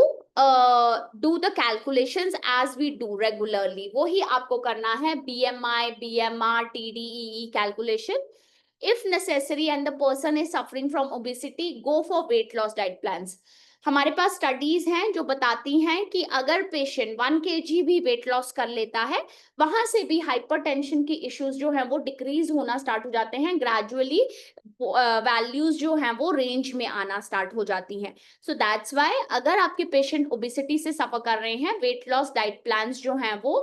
do the calculations as we do regularly. वो ही आपको करना है, BMI, BMR, TDEE calculation. If necessary and the person is suffering from obesity, go for weight loss diet plans. हमारे पास studies हैं जो बताती हैं कि अगर पेशेंट 1 kg भी वेट लॉस कर लेता है, वहां से भी हाइपरटेंशन की इश्यूज जो हैं वो डिक्रीज होना स्टार्ट हो जाते हैं, ग्रेजुअली वैल्यूज जो हैं वो रेंज में आना स्टार्ट हो जाती हैं। सो दैट्स व्हाई अगर आपके पेशेंट ओबेसिटी से सफर कर रहे हैं, वेट लॉस डाइट प्लान्स जो हैं वो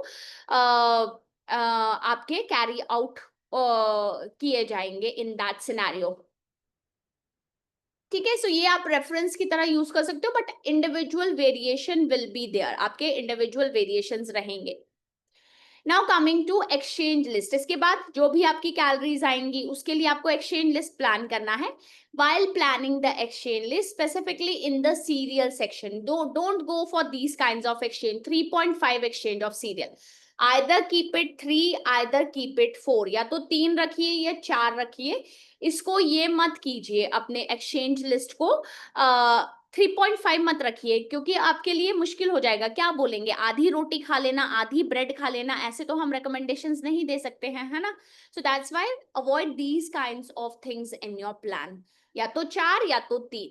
आपके कैरी आउट किए जाएंगे इन दैट सिनेरियो। ठीक है, सो ये आप रेफरेंस की तरह यूज कर सकते हो, but individual variation will be there, आपके इंडिविजुअल वेरिएशंस रहेंगे। Now coming to exchange list, इसके बाद जो भी आपकी कैलोरीज आएंगी उसके लिए आपको एक्सचेंज लिस्ट प्लान करना है। While planning the exchange list, specifically in the cereal section, don't go for these kinds of exchange, 3.5 exchange of cereal. Either keep it 3, either keep it 4, या तो 3 रखिए या 4 रखिए। इसको ये मत कीजिए, अपने एक्सचेंज लिस्ट को 3.5 मत रखिए, क्योंकि आपके लिए मुश्किल हो जाएगा। क्या बोलेंगे, आधी रोटी खा लेना, आधी ब्रेड खा लेना, ऐसे तो हम recommendations नहीं दे सकते हैं, है ना। So that's why avoid these kinds of things in your plan. या तो 4 या तो 3।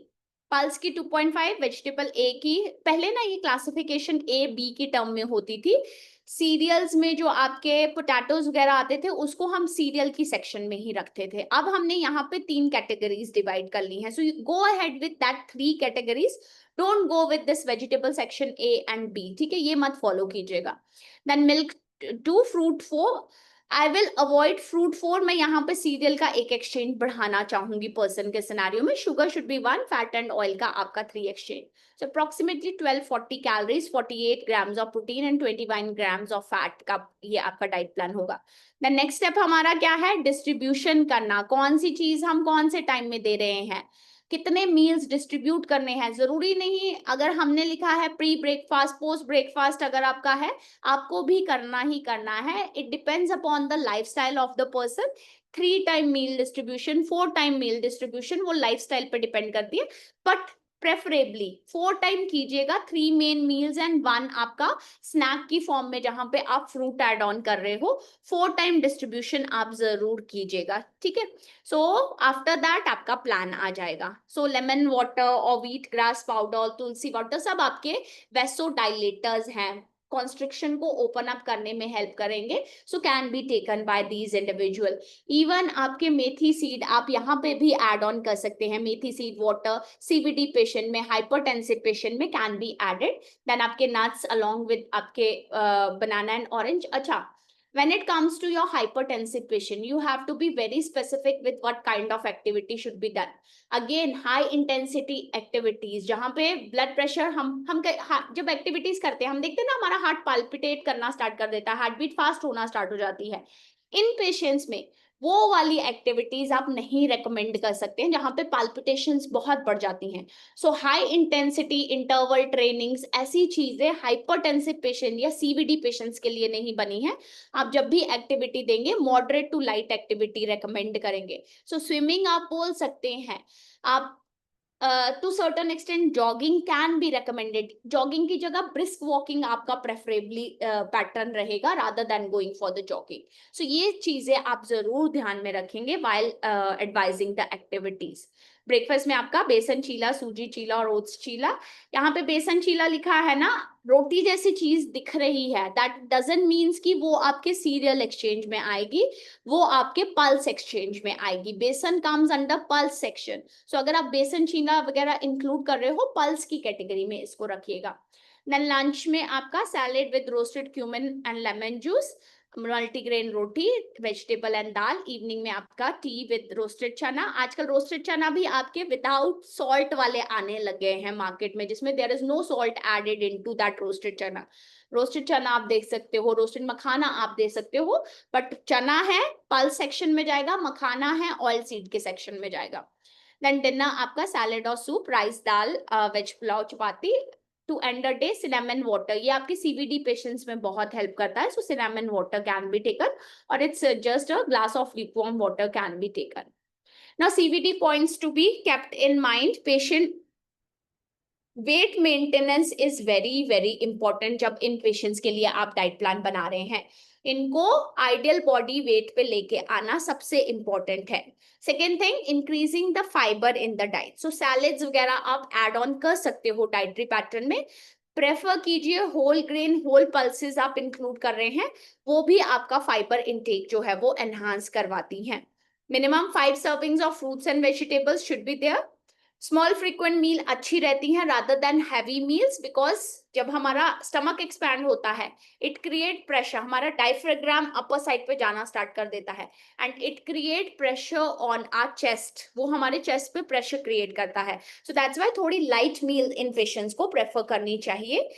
पल्स की 2.5, वेजिटेबल ए की, पहले ना ये क्लासिफिकेशन ए बी की टर्म में होती थी। सीरियल्स में जो आपके पोटैटोज वगैरह आते थे उसको हम सीरियल की सेक्शन में ही रखते थे। अब हमने यहाँ पे 3 कैटेगरीज डिवाइड कर ली हैं। So go ahead with that 3 categories, don't go with this vegetable section A and B. ठीक है, ये मत फॉलो कीजिएगा। Then milk 2, fruit 4, I will avoid fruit 4। मैं यहाँ पे सीरियल का एक एक्सचेंज बढ़ाना चाहूंगी पर्सन के सिनेरियो में। Sugar should be 1, fat and oil का आपका 3 exchange. So approximately 1240 calories, 48 grams of protein and 21 grams of fat का ये आपका डाइट प्लान होगा। The next step हमारा क्या है, डिस्ट्रीब्यूशन करना। कौन सी चीज हम कौन से टाइम में दे रहे हैं, कितने मील्स डिस्ट्रीब्यूट करने हैं। जरूरी नहीं अगर हमने लिखा है प्री ब्रेकफास्ट, पोस्ट ब्रेकफास्ट अगर आपका है, आपको भी करना ही करना है। It depends upon the lifestyle of the person. 3 time meal distribution, 4 time meal distribution, वो लाइफस्टाइल पे डिपेंड करती है। बट प्रेफरेबली 4 टाइम कीजिएगा, 3 मेन मील्स एंड 1 आपका स्नैक की फॉर्म में जहां पे आप फ्रूट ऐड ऑन कर रहे हो। 4 टाइम डिस्ट्रीब्यूशन आप जरूर कीजिएगा। ठीक है, सो आफ्टर दैट आपका प्लान आ जाएगा। सो लेमन वाटर और व्हीट ग्रास पाउडर, तुलसी वाटर, सब आपके वेसो डायलेटर्स हैं, कॉन्स्ट्रिक्शन को ओपन अप करने में हेल्प करेंगे। सो can be taken by these individual. Even आपके मेथी सीड आप यहाँ पे भी एड ऑन कर सकते हैं। मेथी सीड वाटर सीवीडी पेशेंट में, हाइपरटेंसिव पेशेंट में कैन बी एडेड। देन आपके नट्स अलोंग विद आपके बनाना एंड ऑरेंज। अच्छा, when it comes to your hypertensive patient, you have to be very specific with what kind of activity should be done. Again, high intensity activities, जहां पे blood pressure हम जब activities करते हैं हम देखते हैं ना, हमारा हार्ट पाल्पिटेट करना स्टार्ट कर देता है, हार्ट बीट फास्ट होना स्टार्ट हो जाती है। इन पेशेंट्स में वो वाली एक्टिविटीज आप नहीं रेकमेंड कर सकते हैं जहां पे पाल्पिटेशंस बहुत बढ़ जाती हैं। सो हाई इंटेंसिटी इंटरवल ट्रेनिंग्स, ऐसी चीजें हाइपरटेंसिव पेशेंट या सीवीडी पेशेंट्स के लिए नहीं बनी है। आप जब भी एक्टिविटी देंगे moderate to light activity recommend करेंगे। सो स्विमिंग आप बोल सकते हैं, आप to certain extent jogging can be recommended. Jogging की जगह ब्रिस्क वॉकिंग आपका प्रेफरेबली पैटर्न रहेगा rather than going for the jogging. So ये चीजें आप जरूर ध्यान में रखेंगे while advising the activities. Breakfast में आपका बेसन चीला, सूजी चीला और ओट्स चीला। यहाँ पे बेसन चीला लिखा है ना, रोटी जैसी चीज दिख रही है, दैट डजंट मीन्स कि वो आपके सीरियल एक्सचेंज में आएगी, वो आपके पल्स एक्सचेंज में आएगी। बेसन कम्स अंडर पल्स सेक्शन। सो अगर आप बेसन चीला वगैरह इंक्लूड कर रहे हो, पल्स की कैटेगरी में इसको रखिएगा। देन लंच में आपका salad with roasted cumin and lemon juice, multigrain roti, vegetable and dal. Evening में आपका टी विद रोस्टेड चना। आजकल रोस्टेड चना भी आपके विदाउट सॉल्ट वाले आने लगे हैं मार्केट में, जिसमें there is no salt added into that roasted chana. Roasted chana आप देख सकते हो, रोस्टेड मखाना आप दे सकते हो, बट चना है पल्स सेक्शन में जाएगा, मखाना है ऑयल सीड के सेक्शन में जाएगा। देन डिनर आपका सैलेड और soup, rice dal, veg pulao, chapati, to end a day, cinnamon water. ये आपके CVD patients में बहुत help करता है. So cinnamon water can be taken, or it's just a glass of lukewarm water can be taken. Now CVD points to be kept in mind. Patient wait maintenance is very very important जब इन patients के लिए आप diet plan बना रहे हैं. इनको ideal body weight पे लेके आना सबसे इंपॉर्टेंट है. Second thing, increasing the fibre in the diet. So salads वगैरह आप एड ऑन कर सकते हो डाइटरी पैटर्न में. प्रेफर कीजिए होल ग्रेन, होल पल्सेस आप इंक्लूड कर रहे हैं, वो भी आपका फाइबर इंटेक जो है वो एनहांस करवाती हैं. Minimum 5 servings of fruits and vegetables should be there. Small frequent meal अच्छी रहती हैं rather than heavy meals, because जब हमारा स्टमक एक्सपैंड होता है इट क्रिएट प्रेशर, हमारा डायफ्राग्राम अपर साइड पे जाना स्टार्ट कर देता है and it create pressure on our chest, वो हमारे चेस्ट पे प्रेशर क्रिएट करता है. सो दैट्स वाई थोड़ी लाइट मील इन पेशेंट्स को प्रेफर करनी चाहिए.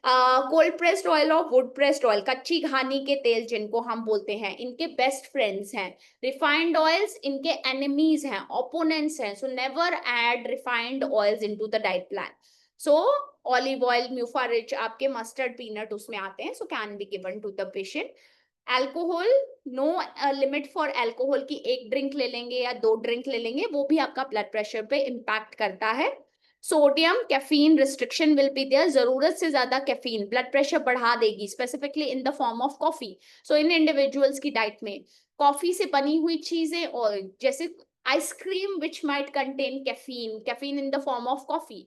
कोल्ड प्रेस्ड ऑयल और वुड प्रेस्ड ऑयल, कच्ची घानी के तेल जिनको हम बोलते हैं, इनके बेस्ट फ्रेंड्स हैं. रिफाइंड ऑयल्स इनके एनिमीज हैं, ओपोनेंट्स हैं. So never add refined oils into the diet plan. So olive oil, MUFA rich, आपके मस्टर्ड, पीनट उसमें आते हैं, so can be given to the patient. Alcohol, no limit for alcohol की 1 drink ले लेंगे या 2 ड्रिंक ले लेंगे, वो भी आपका ब्लड प्रेशर पे इम्पैक्ट करता है. Sodium, caffeine restriction will be there. जरूरत से ज्यादा कैफीन ब्लड प्रेशर बढ़ा देगी, specifically in the form of coffee. So in individuals की डाइट में कॉफी से बनी हुई चीजें और जैसे ice cream which might contain caffeine, caffeine in the form of coffee,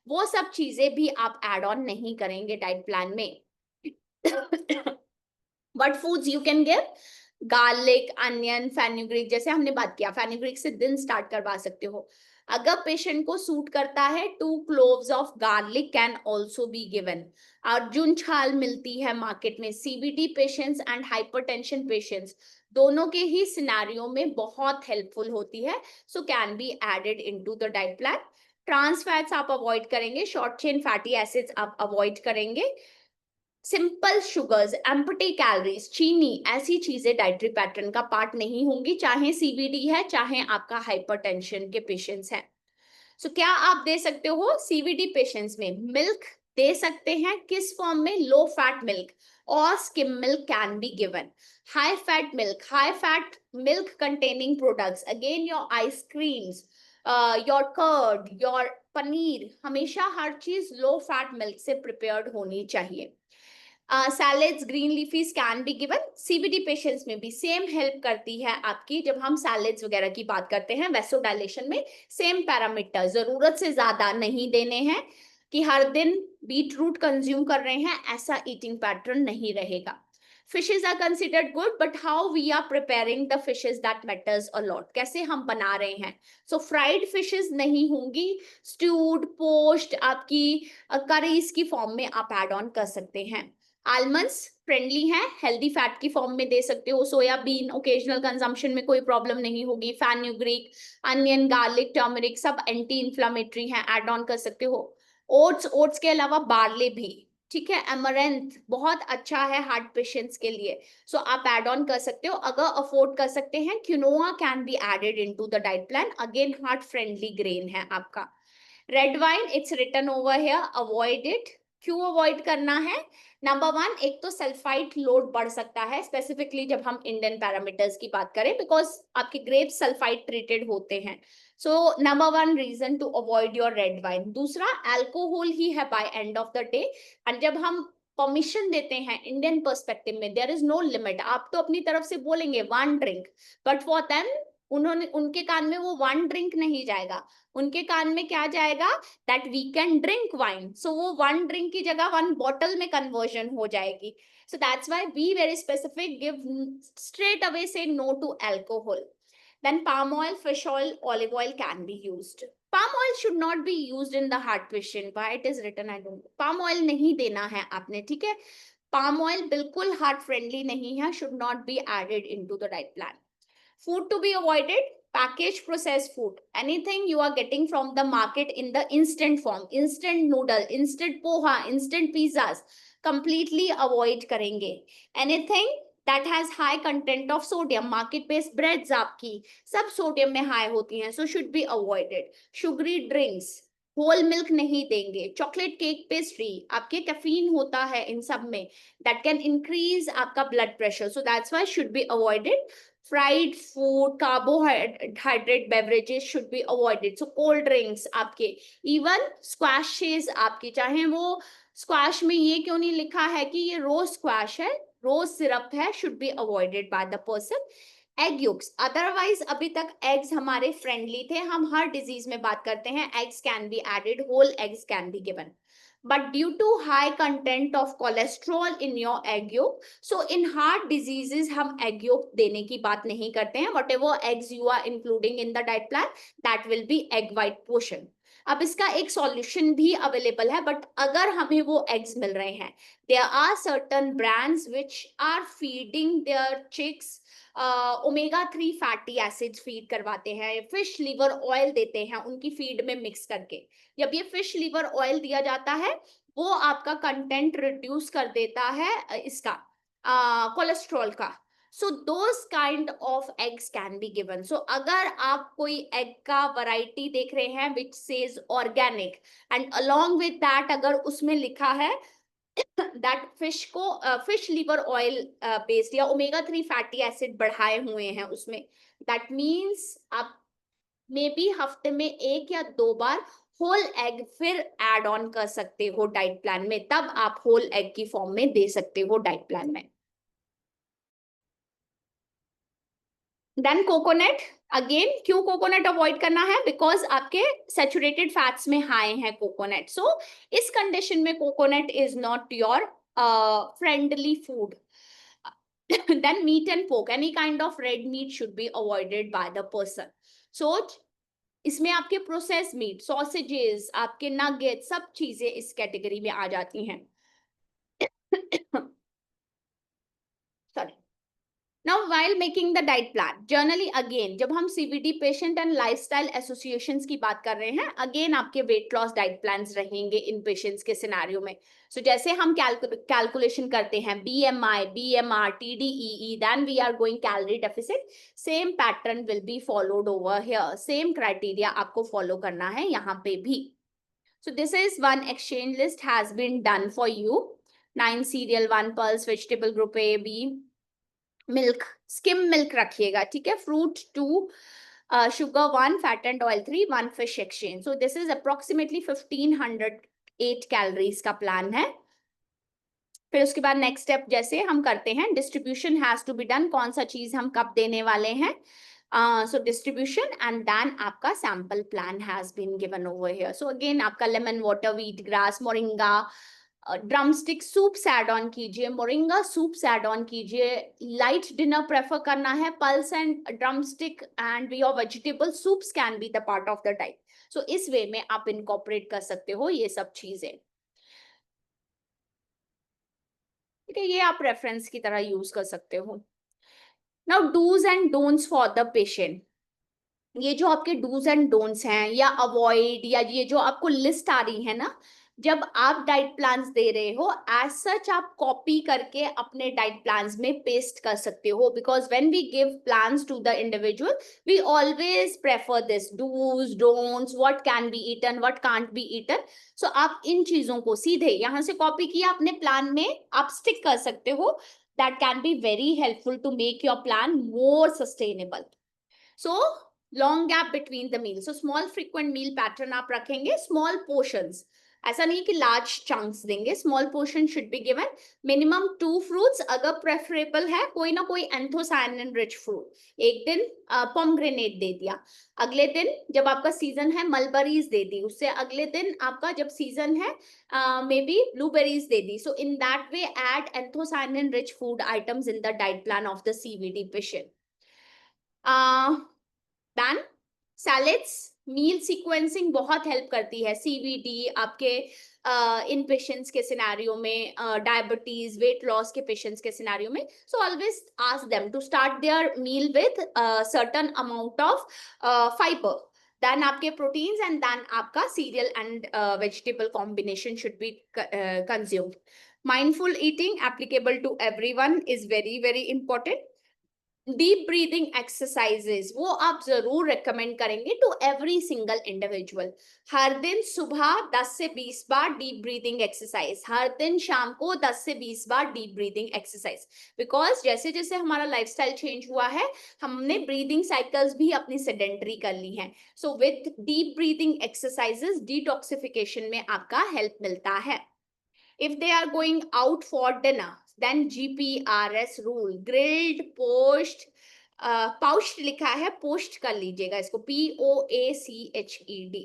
वो सब चीजें भी आप एड ऑन नहीं करेंगे डाइट प्लान में. What foods you can give? Garlic, onion, fenugreek, जैसे हमने बात किया फेनुग्रीक से दिन स्टार्ट करवा सकते हो. अगर पेशेंट को सूट करता है 2 cloves of garlic can also be given. अर्जुन छाल मिलती है मार्केट में. CVD patients and hypertension patients दोनों के ही सिनेरियो में बहुत हेल्पफुल होती है. So can be added into the diet plan. Trans fats आप अवॉइड करेंगे, शॉर्ट चेन फैटी एसिड्स आप अवॉइड करेंगे. सिंपल शुगर्स, एम्प्टी कैलोरीज, चीनी, ऐसी चीजें डाइटरी पैटर्न का पार्ट नहीं होंगी, चाहे CVD है चाहे आपका हाइपरटेंशन के पेशेंट्स हैं. सो क्या आप दे सकते हो CVD पेशेंट्स में? मिल्क दे सकते हैं. किस फॉर्म में? लो फैट मिल्क और skim milk can be given. High fat milk, high fat milk containing products, again your ice creams, your curd, your paneer, हमेशा हर चीज लो फैट मिल्क से प्रिपेयर्ड होनी चाहिए. Salads, green leafies can be given. CVD patients में भी same help करती है आपकी. जब हम सैलेड्स वगैरह की बात करते हैं वेसोडाइलेशन में, सेम पैरामीटर, जरूरत से ज्यादा नहीं देने हैं कि हर दिन बीट रूट कंज्यूम कर रहे हैं, ऐसा ईटिंग पैटर्न नहीं रहेगा. Fishes are considered good, but how we are preparing the fishes that matters a lot. कैसे हम बना रहे हैं. So fried fishes नहीं होंगी, stewed, poached, आपकी curries की फॉर्म में आप एड ऑन कर सकते हैं. आलमंड्स फ्रेंडली हैं, हेल्दी फैट की फॉर्म में दे सकते हो. सोयाबीन ओकेजनल कंजम्पशन में कोई प्रॉब्लम नहीं होगी. फेनुग्रीक, अनियन, गार्लिक, टर्मरिक सब एंटी इन्फ्लामेटरी हैं, एड ऑन कर सकते हो. ओट्स, ओट्स के अलावा बार्ले भी, ठीक है. एमरेंथ बहुत अच्छा है हार्ट पेशेंट्स के लिए, सो आप एड ऑन कर सकते हो अगर अफोर्ड कर सकते हैं. Quinoa can be added into the diet plan, again heart friendly grain है आपका. Red wine, it's written over here, avoid it. क्यों अवॉइड करना है? नंबर 1, एक तो सल्फाइड लोड बढ़ सकता है, स्पेसिफिकली जब हम इंडियन पैरामीटर्स की बात करें, बिकॉज आपके ग्रेप्स सल्फाइड ट्रीटेड होते हैं. So number 1 reason to avoid your red wine. दूसरा, अल्कोहल ही है by end of the day, and जब हम परमिशन देते हैं इंडियन पर्सपेक्टिव में, देयर इज नो लिमिट. आप तो अपनी तरफ से बोलेंगे 1 ड्रिंक, बट फॉर देम उनके कान में वो 1 ड्रिंक नहीं जाएगा, उनके कान में क्या जाएगा? That we can drink wine. So वो 1 ड्रिंक की जगह 1 बॉटल में कन्वर्जन हो जाएगी. So that's why be very specific, give straight away से no to alcohol. Then palm oil, fish oil, olive oil can be used. Palm oil should not be used in the heart patient. Why it is written, I don't know. Palm oil नहीं देना है आपने, ठीक है. Palm oil बिल्कुल heart friendly नहीं है, should not be added into the diet plan. Food to be avoided, packaged processed food. Anything you are getting from the market in the instant form, instant noodle, instant poha, instant pizzas, completely avoid करेंगे. Anything that has high content of sodium, market based breads आपकी सब sodium में high होती हैं, so should be avoided. Sugary drinks, whole milk नहीं देंगे, chocolate cake pastry, आपके caffeine होता है इन सब में, दैट कैन इंक्रीज आपका blood pressure, so that's why should be avoided. Fried food, carbohydrate beverages should be avoided, so cold drinks आपके, इवन स्क्वैशेस आपके, चाहे वो स्क्वैश में ये क्यों नहीं लिखा है कि ये रोज स्क्वैश है, रोज सिरप है, should be avoided by the person. Egg yolks, otherwise अभी तक एग्स हमारे फ्रेंडली थे, हम हर डिजीज में बात करते हैं eggs can be added, whole eggs can be given, but due to high content of cholesterol in your egg yolk, so in heart diseases हम egg yolk देने की बात नहीं करते हैं, whatever eggs you are including in the diet plan, that will be egg white portion. अब इसका एक सॉल्यूशन भी अवेलेबल है, बट अगर हमें वो एग्स मिल रहे हैं, there are certain brands which are feeding their chicks omega 3 fatty acids feed करवाते हैं, फिश लिवर ऑयल देते हैं उनकी फीड में मिक्स करके. जब ये फिश लिवर ऑयल दिया जाता है, वो आपका कंटेंट रिड्यूस कर देता है इसका कोलेस्ट्रॉल का. So those kind of eggs can be given. So अगर आप कोई एग का वैरायटी देख रहे हैं which says organic, and along with that अगर उसमें लिखा है दैट फिश को फिश लिवर ऑयल बेस्ड या ओमेगा 3 फैटी एसिड बढ़ाए हुए हैं उसमें, दैट मीन्स आप मे बी हफ्ते में 1 या 2 बार होल एग फिर ऐड ऑन कर सकते हो डाइट प्लान में, तब आप होल एग की फॉर्म में दे सकते हो डाइट प्लान में. देन कोकोनट, अगेन क्यों कोकोनट अवॉइड करना है, बिकॉज आपके सैचुरेटेड फैट्स में हाई है कोकोनट. सो इस कंडीशन में coconut is not your friendly food. Then meat and pork, any kind of red meat should be avoided by the person. So इसमें आपके प्रोसेस मीट, सॉसेजेस, आपके nugget, सब चीजें इस कैटेगरी में आ जाती हैं. Sorry. Now, while making the diet plan, generally again, जब हम CVD patient and lifestyle associations की बात कर रहे हैं, again आपके weight loss diet plans रहेंगे इन patients के scenario में. So जैसे हम calculation करते हैं BMI, BMR, TDEE, then we are going calorie deficit. Same pattern will be followed over here. Same criteria आपको follow करना है यहाँ पे भी. So this is one exchange list has been done for you. 9 cereal, 1 pulse, vegetable group A, B. Milk, skim milk रखिएगा, ठीक है. Fruit 2, sugar 1, fat and oil 3, 1 fish exchange. So this is approximately 1508 calories का plan है. फिर उसके बाद next step जैसे हम करते हैं, distribution has to be done, कौन सा चीज हम कब देने वाले हैं. सो डिस्ट्रीब्यूशन एंड देन आपका sample plan has been given over here. So again आपका lemon water, wheat grass, moringa, drumstick soups add on कीजिए, मोरिंगा सूप्स ऐड ऑन कीजिए. लाइट डिनर प्रेफर करना है, pulse and drumstick and your vegetable soups can be the part of the diet. So इस way में आप incorporate कर सकते हो ये सब चीजें, ठीक है. ये आप रेफरेंस की तरह यूज कर सकते हो. Now dos and don'ts for the patient, ये जो आपके डूज एंड डोंट्स हैं या अवॉइड, या ये जो आपको लिस्ट आ रही है ना, जब आप डाइट प्लान्स दे रहे हो, एज सच आप कॉपी करके अपने डाइट प्लान्स में पेस्ट कर सकते हो, because when we give plans to the individual, we always prefer this dos don'ts, what can be eaten, what can't be eaten. So आप इन चीजों को सीधे यहाँ से कॉपी किया, अपने प्लान में आप स्टिक कर सकते हो. That can be very helpful to make your plan more sustainable. So long gap between the meal, so small frequent meal pattern आप रखेंगे, स्मॉल पोर्शंस, ऐसा नहीं कि लार्ज चंक्स देंगे, small portion should be given. Minimum 2 fruits, अगर preferable है कोई ना कोई एंथोसायनिन रिच फ्रूट. एक दिन पोमग्रेनेट दे दिया, अगले दिन जब आपका सीजन है मलबरीज दे दी, उससे अगले दिन आपका जब सीजन है मे बी ब्लूबेरीज दे दी. So in that way add anthocyanin rich food items in the diet plan of the CVD patient. Then salads, meal sequencing बहुत हेल्प करती है CVD आपके इन पेशेंट्स के सिनेरियो में, डायबिटीज, वेट लॉस के पेशेंट्स के सिनेरियो में. So always ask them to start their meal with certain amount of fibre, then आपके प्रोटीन्स एंड देन आपका cereal and vegetable combination should be consumed. Mindful eating applicable to everyone is very, very important. Deep breathing exercises वो आप जरूर recommend करेंगे to every single individual. हर दिन सुबह 10 से 20 बार deep breathing exercise, हर दिन शाम को 10 से 20 बार डीप ब्रीदिंग एक्सरसाइज। बिकॉज जैसे जैसे हमारा लाइफस्टाइल चेंज हुआ है, हमने ब्रीदिंग साइकिल्स भी अपनी सेडेंटरी कर ली हैं। So with deep breathing exercises detoxification में आपका हेल्प मिलता है। If they are going out for dinner, then GPRS rule, grilled, poached, poached लिखा है, poached कर लीजिएगा इसको, POACHED,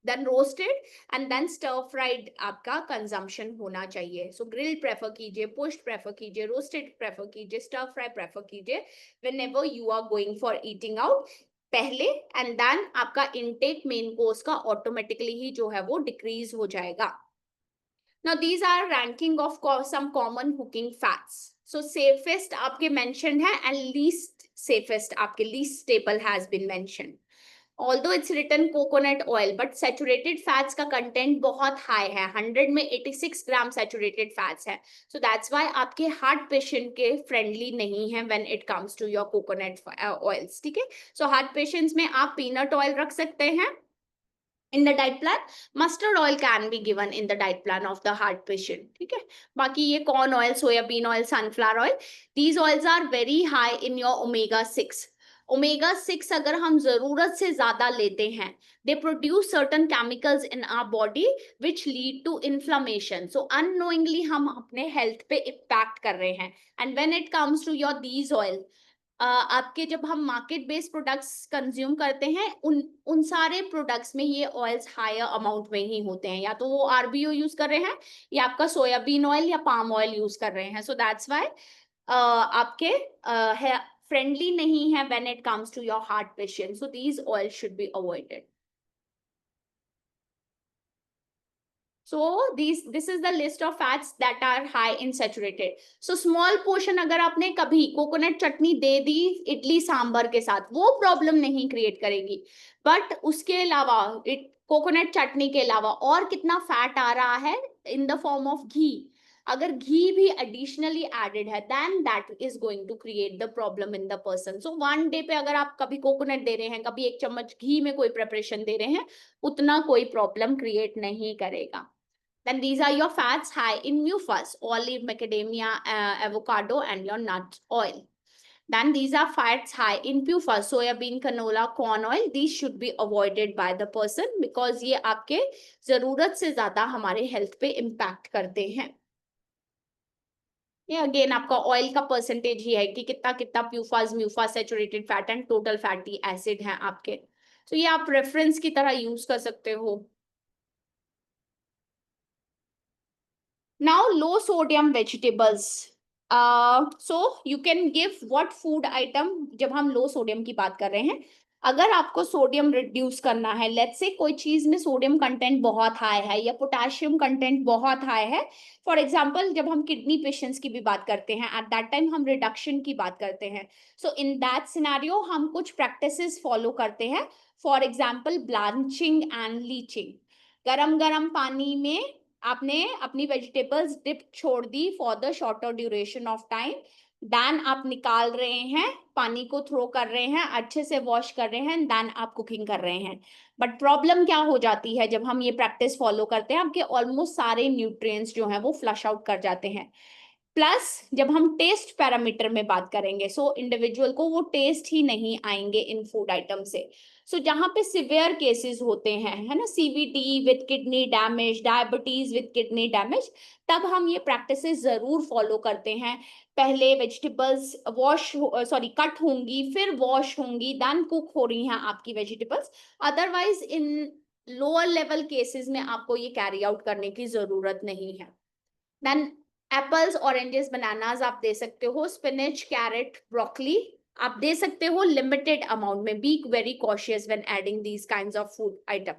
then roasted and then stir fried आपका consumption होना चाहिए। So grilled prefer कीजिए, poached prefer कीजिए, roasted prefer कीजिए, stir fry prefer कीजिए whenever you are going for eating out पहले, and then आपका intake main course का automatically ही जो है वो decrease हो जाएगा। Now these are ranking of some common cooking fats. So safest आपके mentioned है and least safest आपके least staple has been mentioned. Although it's written coconut oil, but saturated fats का content बहुत high है, 100 में 86 ग्राम saturated fats है. So that's why आपके heart patient के friendly नहीं है when it comes to your coconut oils, ठीक है? So heart patients में आप peanut oil रख सकते हैं in the diet plan. Mustard oil can be given in the diet plan of the heart patient, ठीक है? बाकी ये corn oil, soybean oil, sunflower oil, these oils are very high in your omega 6. Omega 6 अगर हम जरूरत से ज्यादा लेते हैं, they produce certain chemicals in our body which lead to inflammation. So unknowingly हम अपने health पे impact कर रहे हैं. And when it comes to your these oil, आपके जब हम मार्केट बेस्ड प्रोडक्ट्स कंज्यूम करते हैं, उन सारे प्रोडक्ट्स में ये ऑयल्स हायर अमाउंट में ही होते हैं, या तो वो आरबीओ यूज कर रहे हैं या आपका सोयाबीन ऑयल या पाम ऑयल यूज कर रहे हैं। सो दैट्स वाई आपके फ्रेंडली नहीं है when it comes to your heart patient. So these oil should be avoided. So this is the list of fats that are high in saturated. So small portion अगर आपने कभी coconut चटनी दे दी इडली सांभर के साथ, वो problem नहीं create करेगी, but उसके अलावा कोकोनट चटनी के अलावा और कितना फैट आ रहा है in the form of ghee, अगर घी भी एडिशनली एडेड है, then that is going to create the problem in the person. So one day पे अगर आप कभी कोकोनट दे रहे हैं, कभी 1 चम्मच घी में कोई प्रिपरेशन दे रहे हैं, उतना कोई प्रॉब्लम क्रिएट नहीं करेगा। Then these are your fats high in MUFAS, olive, macadamia, avocado, and your nut oil. Then these are fats high in PUFAS, soybean, canola, corn oil. These should be avoided by the person because ये आपके जरूरत से ज्यादा हमारे health पे impact करते हैं। ये अगेन आपका ऑयल का परसेंटेज ही है कि कितना कितना PUFAs, MUFAs, saturated fat and total fatty acid है आपके। तो ये आप रेफरेंस की तरह यूज कर सकते हो। Now low sodium vegetables. So you can give what food item जब हम लो सोडियम की बात कर रहे हैं, अगर आपको सोडियम रिड्यूस करना है, लेट्स से कोई चीज में सोडियम कंटेंट बहुत हाई है या पोटेशियम कंटेंट बहुत हाई है, फॉर एग्जांपल जब हम किडनी पेशेंट्स की भी बात करते हैं, एट दैट टाइम हम रिडक्शन की बात करते हैं। सो इन दैट सिनेरियो हम कुछ प्रैक्टिसेस फॉलो करते हैं, for example blanching and leaching. गरम गरम पानी में आपने अपनी वेजिटेबल्स डिप छोड़ दी for the shorter duration of time, then आप निकाल रहे हैं, पानी को थ्रो कर रहे हैं, अच्छे से वॉश कर रहे हैं, देन आप कुकिंग कर रहे हैं। बट प्रॉब्लम क्या हो जाती है जब हम ये प्रैक्टिस फॉलो करते हैं, आपके ऑलमोस्ट सारे न्यूट्रिएंट्स जो हैं वो फ्लश आउट कर जाते हैं। प्लस जब हम टेस्ट पैरामीटर में बात करेंगे, सो इंडिविजुअल को वो टेस्ट ही नहीं आएंगे इन फूड आइटम से। सो जहाँ पे सिवियर केसेस होते हैं, है ना, CVT with kidney damage, diabetes with kidney damage, तब हम ये प्रैक्टिसेस जरूर फॉलो करते हैं। पहले वेजिटेबल्स कट होंगी, फिर वॉश होंगी, देन कुक हो रही हैं आपकी vegetables. Otherwise in lower level cases में आपको ये कैरी आउट करने की जरूरत नहीं है। देन एप्पल्स, ऑरेंजेस, बनानास आप दे सकते हो, स्पिनच, कैरेट, ब्रोकली आप दे सकते हो लिमिटेड अमाउंट में। Be very cautious when adding these kinds of food item.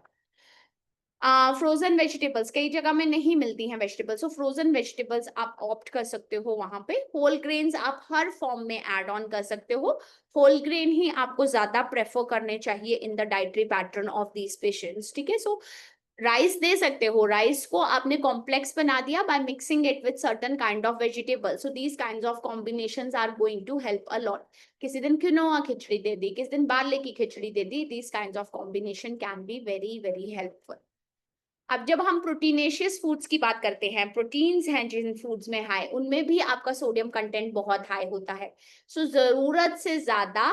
Frozen vegetables कई जगह में नहीं मिलती हैं वेजिटेबल्स, सो फ्रोजन वेजिटेबल्स आप ऑप्ट कर सकते हो वहां पे। होल ग्रेन्स आप हर फॉर्म में ऐड ऑन कर सकते हो, होल ग्रेन ही आपको ज्यादा प्रेफर करने चाहिए in the dietary pattern of these patients, ठीक है। सो राइस दे सकते हो, राइस को आपने कॉम्प्लेक्स बना दिया by mixing it with certain kind of vegetable, so these kinds of combinations are going to help a lot. किसी दिन क्विनोआ खिचड़ी दे दी, किसी दिन बार्ले की खिचड़ी दे दी, these kinds of combination can be very very helpful. अब जब हम प्रोटीनेशियस फूड्स की बात करते हैं, प्रोटीन्स हैं जिन फूड्स में हाई, उनमें भी आपका सोडियम कंटेंट बहुत हाई होता है। सो जरूरत से ज्यादा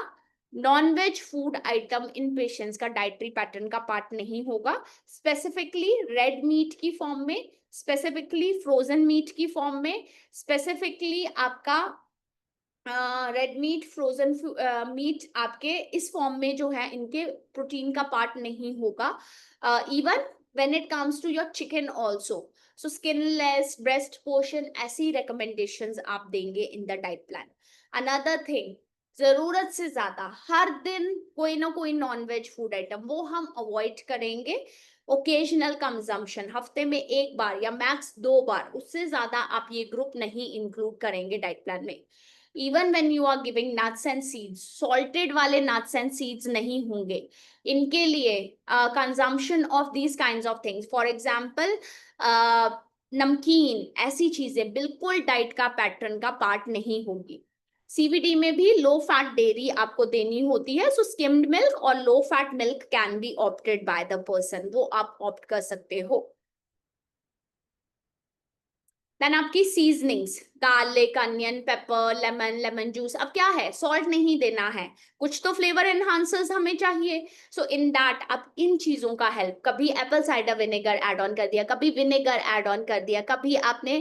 non-veg food item in patients का डाइटरी पैटर्न का पार्ट नहीं होगा, स्पेसिफिकली रेड मीट की फॉर्म में, स्पेसिफिकली फ्रोजन मीट की फॉर्म में, स्पेसिफिकली आपका रेड मीट, फ्रोजन मीट आपके इस फॉर्म में जो है इनके प्रोटीन का पार्ट नहीं होगा। Even when it comes to your chicken also, so skinless breast portion, ऐसी रिकमेंडेशंस आप देंगे in the diet plan. Another thing, जरूरत से ज्यादा हर दिन कोई ना कोई नॉन वेज फूड आइटम वो हम अवॉइड करेंगे। ओकेजनल कंजम्पशन, हफ्ते में एक बार या मैक्स 2 बार, उससे ज्यादा आप ये ग्रुप नहीं इंक्लूड करेंगे डाइट प्लान में। Even when you are giving nuts and seeds, salted वाले नट्स एंड सीड्स नहीं होंगे इनके लिए। Consumption of these kinds of things, for example namkeen, ऐसी चीजें बिल्कुल डाइट का पैटर्न का पार्ट नहीं होगी। सीवीडी में भी लो फैट डेयरी आपको देनी होती है, सो स्किम्ड मिल्क और लो fat milk can be opted bye the person, वो आप ऑप्ट कर सकते हो। देन आपकी seasonings, garlic, onion, paper, lemon, lemon juice, अब क्या है, सॉल्ट नहीं देना है, कुछ तो फ्लेवर एनहांसर्स हमें चाहिए। सो इन दैट आप इन चीजों का हेल्प, कभी Apple cider vinegar add on कर दिया, कभी विनेगर ऐड ऑन कर दिया, कभी आपने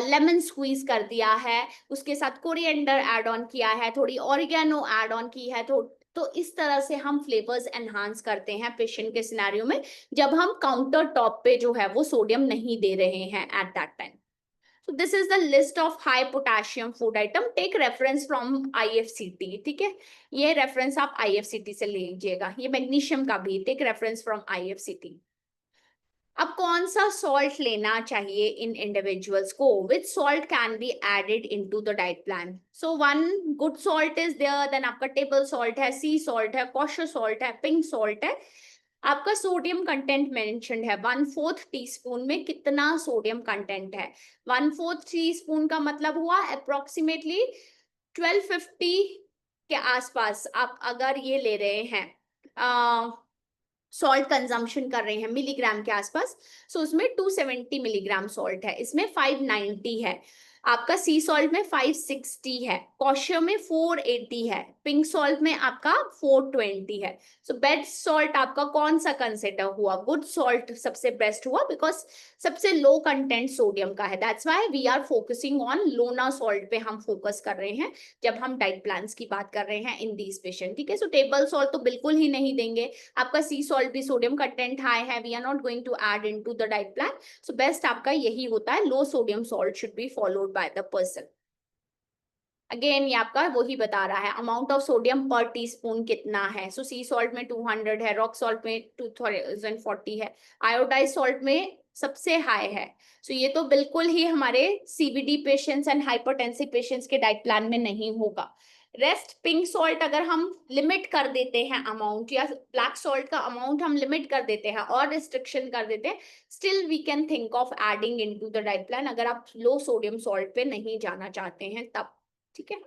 लेमन स्क्वीज कर दिया है, उसके साथ कोरिएंडर ऐड ऑन किया है, थोड़ी ऑरिगेनो ऐड ऑन की है, तो इस तरह से हम फ्लेवर्स एनहांस करते हैं पेशेंट के सिनेरियो में, जब हम काउंटर टॉप पे जो है वो सोडियम नहीं दे रहे हैं eight that time. So this is the list of high potassium food item. Take reference from IFCT, ठीक है, ये reference आप IFCT से ले लीजिएगा। ये मैग्नीशियम का भी take reference from IFCT। अब कौन सा सॉल्ट लेना चाहिए इन इंडिविजुअल्स को, which salt can be added into the diet plan? So one good salt is there, then आपका टेबल सॉल्ट है, सी सॉल्ट है, कॉशर सॉल्ट है, पिंक सॉल्ट है। आपका सोडियम कंटेंट मेंशन्ड है, 1/4 टीस्पून में कितना सोडियम कंटेंट है। 1/4 टीस्पून का मतलब हुआ अप्रोक्सीमेटली 1250 के आसपास आप अगर ये ले रहे हैं, सॉल्ट कंजम्पशन कर रहे हैं मिलीग्राम के आसपास, सो उसमें 270 मिलीग्राम सॉल्ट है, इसमें 590 है। आपका सी सॉल्ट में 560 है, कॉशियर में 480 है, पिंक सॉल्ट में आपका 420 है। सो बेस्ट सॉल्ट आपका कौन सा कंसिडर हुआ? गुड सॉल्ट सबसे बेस्ट हुआ, बिकॉज सबसे लो कंटेंट सोडियम का है। That's why we are focusing on Lona salt पे हम फोकस कर रहे हैं जब हम डाइट प्लान्स की बात कर रहे हैं इन दीज पेशेंट, ठीक है। सो टेबल सॉल्ट तो बिल्कुल ही नहीं देंगे। आपका सी सॉल्ट भी सोडियम कंटेंट हाई है, we are not going to add into the diet plan. So best आपका यही होता है, low sodium salt should be followed by the person. Again ये आपका वही बता रहा है amount of sodium per teaspoon कितना है। सो सी सॉल्ट में 200 है, रॉक सॉल्ट में 2040 है, आयोडाइज सॉल्ट में सबसे हाई है। सो ये तो बिल्कुल ही हमारे CBD patients and hypertensive patients के डाइट प्लान में नहीं होगा। रेस्ट पिंक सॉल्ट अगर हम लिमिट कर देते हैं अमाउंट, या ब्लैक सॉल्ट का अमाउंट हम लिमिट कर देते हैं और रिस्ट्रिक्शन कर देते हैं, still we can think of adding into the diet plan, अगर आप लो सोडियम सॉल्ट पे नहीं जाना चाहते हैं तब, ठीक है।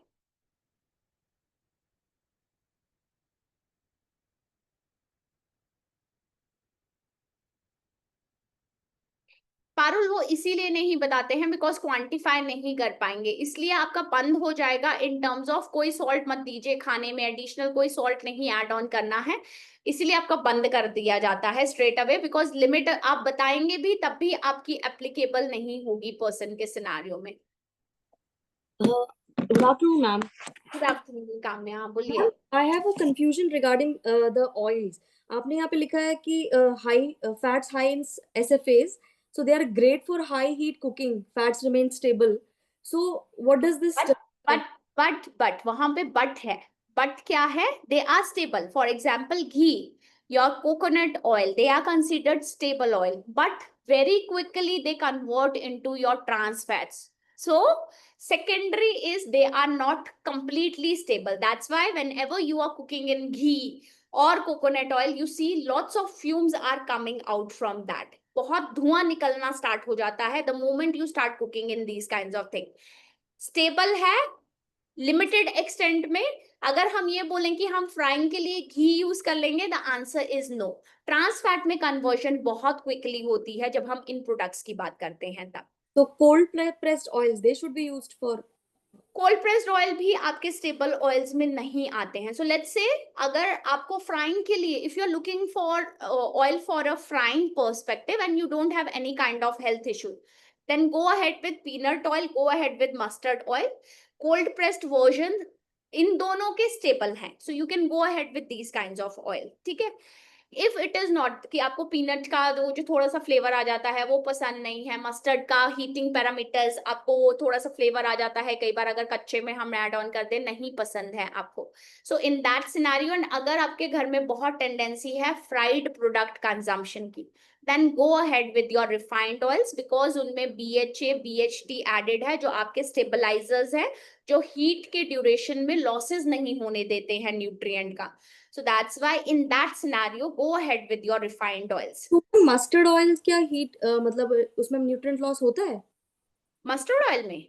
पारुल वो इसीलिए नहीं बताते हैं बिकॉज क्वांटिफाई नहीं कर पाएंगे, इसलिए आपका बंद हो जाएगा इन टर्म्स ऑफ कोई सॉल्ट मत दीजिए खाने में, एडिशनल कोई सॉल्ट नहीं ऐड ऑन करना है, इसीलिए आपका बंद कर दिया जाता है स्ट्रेट अवे, बिकॉज लिमिट आप बताएंगे भी तब भी आपकी एप्लीकेबल नहीं होगी पर्सन के सिनारियो में। Good afternoon, ma'am. Good afternoon Kamya, बोलिए। Ma'am, I have a confusion regarding the oils. आपने यहाँ पे लिखा है कि high fats high in SFAs, so they are great for high heat cooking. Fats remain stable. So what does this? But वहां पे but है, बट क्या है? They are stable. For example ghee, your coconut oil, they are considered stable oil, but very quickly they convert into your trans fats. So secondary is they are not completely stable. That's why whenever you are cooking in ghee और coconut oil, you see lots of fumes are coming out from that. बहुत धुआं निकलना start हो जाता है the moment you start cooking in these kinds of thing. Stable है limited extent में. अगर हम ये बोलें कि हम फ्राइंग के लिए घी यूज कर लेंगे, the answer is no. Trans fat में कन्वर्जन बहुत क्विकली होती है जब हम इन प्रोडक्ट्स की बात करते हैं तब. So cold pressed oils, they should be used for. Cold pressed oil भी आपके स्टेबल ऑयल्स में नहीं आते हैं. सो लेट्स से अगर आपको फ्राइंग के लिए, if you are looking for oil for a frying perspective and you don't have any kind of health issue, then go ahead with peanut oil, go ahead with mustard oil. Cold pressed version इन दोनों के stable हैं, so you can go ahead with these kinds of oil. ठीक है. If it is not कि आपको peanut का जो थोड़ा सा फ्लेवर आ जाता है वो पसंद नहीं है, मस्टर्ड का हीटिंग पैरामीटर्स आपको वो थोड़ा सा फ्लेवर आ जाता है कई बार अगर कच्चे में हम ऐड ऑन कर दें, नहीं पसंद है आपको, सो इन दैट सिनेरियो, एंड अगर आपके घर में बहुत टेंडेंसी है फ्राइड प्रोडक्ट कंजम्पशन की, then go ahead with your refined oils because उनमें BHA, BHT added है जो आपके stabilizers है, जो heat के duration में losses नहीं होने देते हैं nutrient का. So that's why in that scenario go ahead with your refined oils. तो mustard oil क्या heat मतलब उसमें nutrient loss होता है? Mustard oil में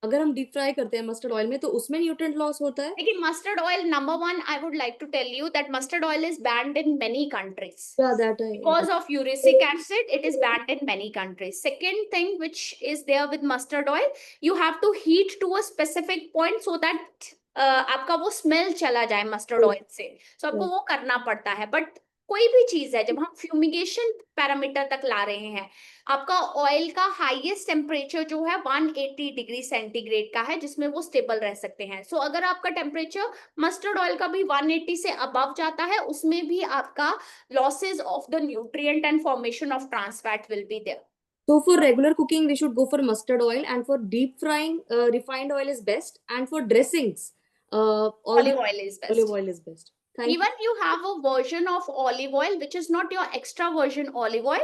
अगर हम डीप फ्राई करते हैं मस्टर्ड ऑयल में तो उसमें न्यूट्रिएंट लॉस होता है? लेकिन mustard oil, number one I would like to tell you that mustard oil is banned in many countries. Yeah, that I. Because of uric acid, it is banned in many countries. Second thing which is there with mustard oil, you have to heat to a specific point so that आपका वो smell चला जाए mustard oil से. So आपको वो करना पड़ता है. बट कोई भी चीज है जब हम फ्यूमिगेशन पैरामीटर तक ला रहे हैं, आपका ऑयल का हाईएस्ट टेम्परेचर जो है 180 डिग्री सेंटीग्रेड का है जिसमें वो स्टेबल रह सकते हैं. सो अगर आपका टेम्परेचर मस्टर्ड ऑयल का भी 180 से अबव जाता है, उसमें भी आपका losses of the nutrient and formation of trans fat will be there. So for regular cooking, we should go for mustard oil, and for deep frying, refined oil is best, and for dressings, Olive oil is best. olive oil is best. Thank Even you have a version of olive oil which is not your extra virgin olive oil,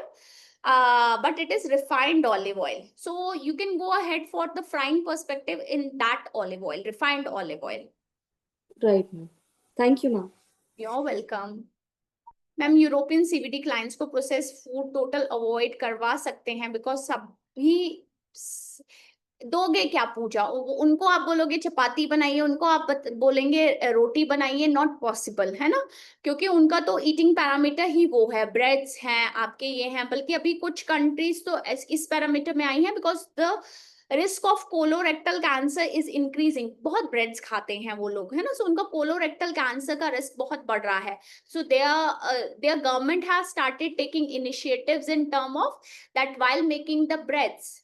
but it is refined olive oil. So you can go ahead for the frying perspective in that olive oil, refined olive oil. you. Right, ma'am. Thank you, ma'am. You're welcome. Ma'am European CVD clients को process food total avoid करवा सकते हैं because सभी दोगे क्या पूजा, उनको आप बोलोगे चपाती बनाइए, उनको आप बोलेंगे रोटी बनाइए, नॉट पॉसिबल है ना, क्योंकि उनका तो ईटिंग पैरामीटर ही वो है, ब्रेड्स हैं आपके ये हैं. बल्कि अभी कुछ कंट्रीज तो इस पैरामीटर में आई हैं because the risk of colorectal cancer is increasing. बहुत ब्रेड्स खाते हैं वो लोग है ना, सो उनका कोलोरेक्टल कैंसर का रिस्क बहुत बढ़ रहा है. So there government has started taking initiatives in term of that while making the breads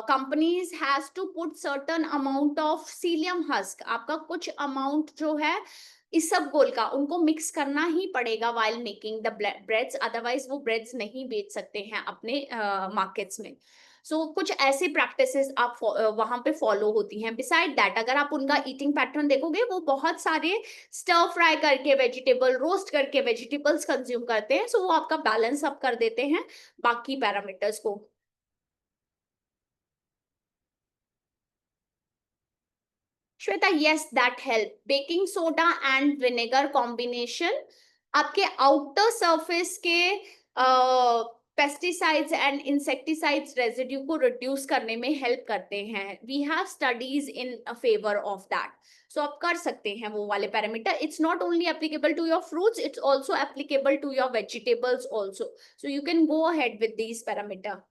companies has to put certain amount of psyllium husk, आपका कुछ अमाउंट जो है इसबगोल का उनको मिक्स करना ही पड़ेगा while making the breads, otherwise वो breads नहीं बेच सकते हैं अपने मार्केट्स में. सो कुछ ऐसी प्रैक्टिसेस आप वहां पे फॉलो होती हैं. बिसाइड दैट अगर आप उनका ईटिंग पैटर्न देखोगे, वो बहुत सारे स्टर फ्राई करके वेजिटेबल, रोस्ट करके वेजिटेबल्स कंज्यूम करते हैं. सो वो आपका बैलेंस अप कर देते हैं बाकी पैरामीटर्स को. Shweta, yes, that help. Baking soda and vinegar combination आपके आउटर सरफेस के पेस्टिसाइड्स एंड इंसेक्टिसाइड्स रेजिड्यू को रिड्यूस करने में हेल्प करते हैं. We have studies in favour of that. So आप कर सकते हैं वो वाले parameter. It's not only applicable to your fruits, it's also applicable to your vegetables also. So you can go ahead with these parameter.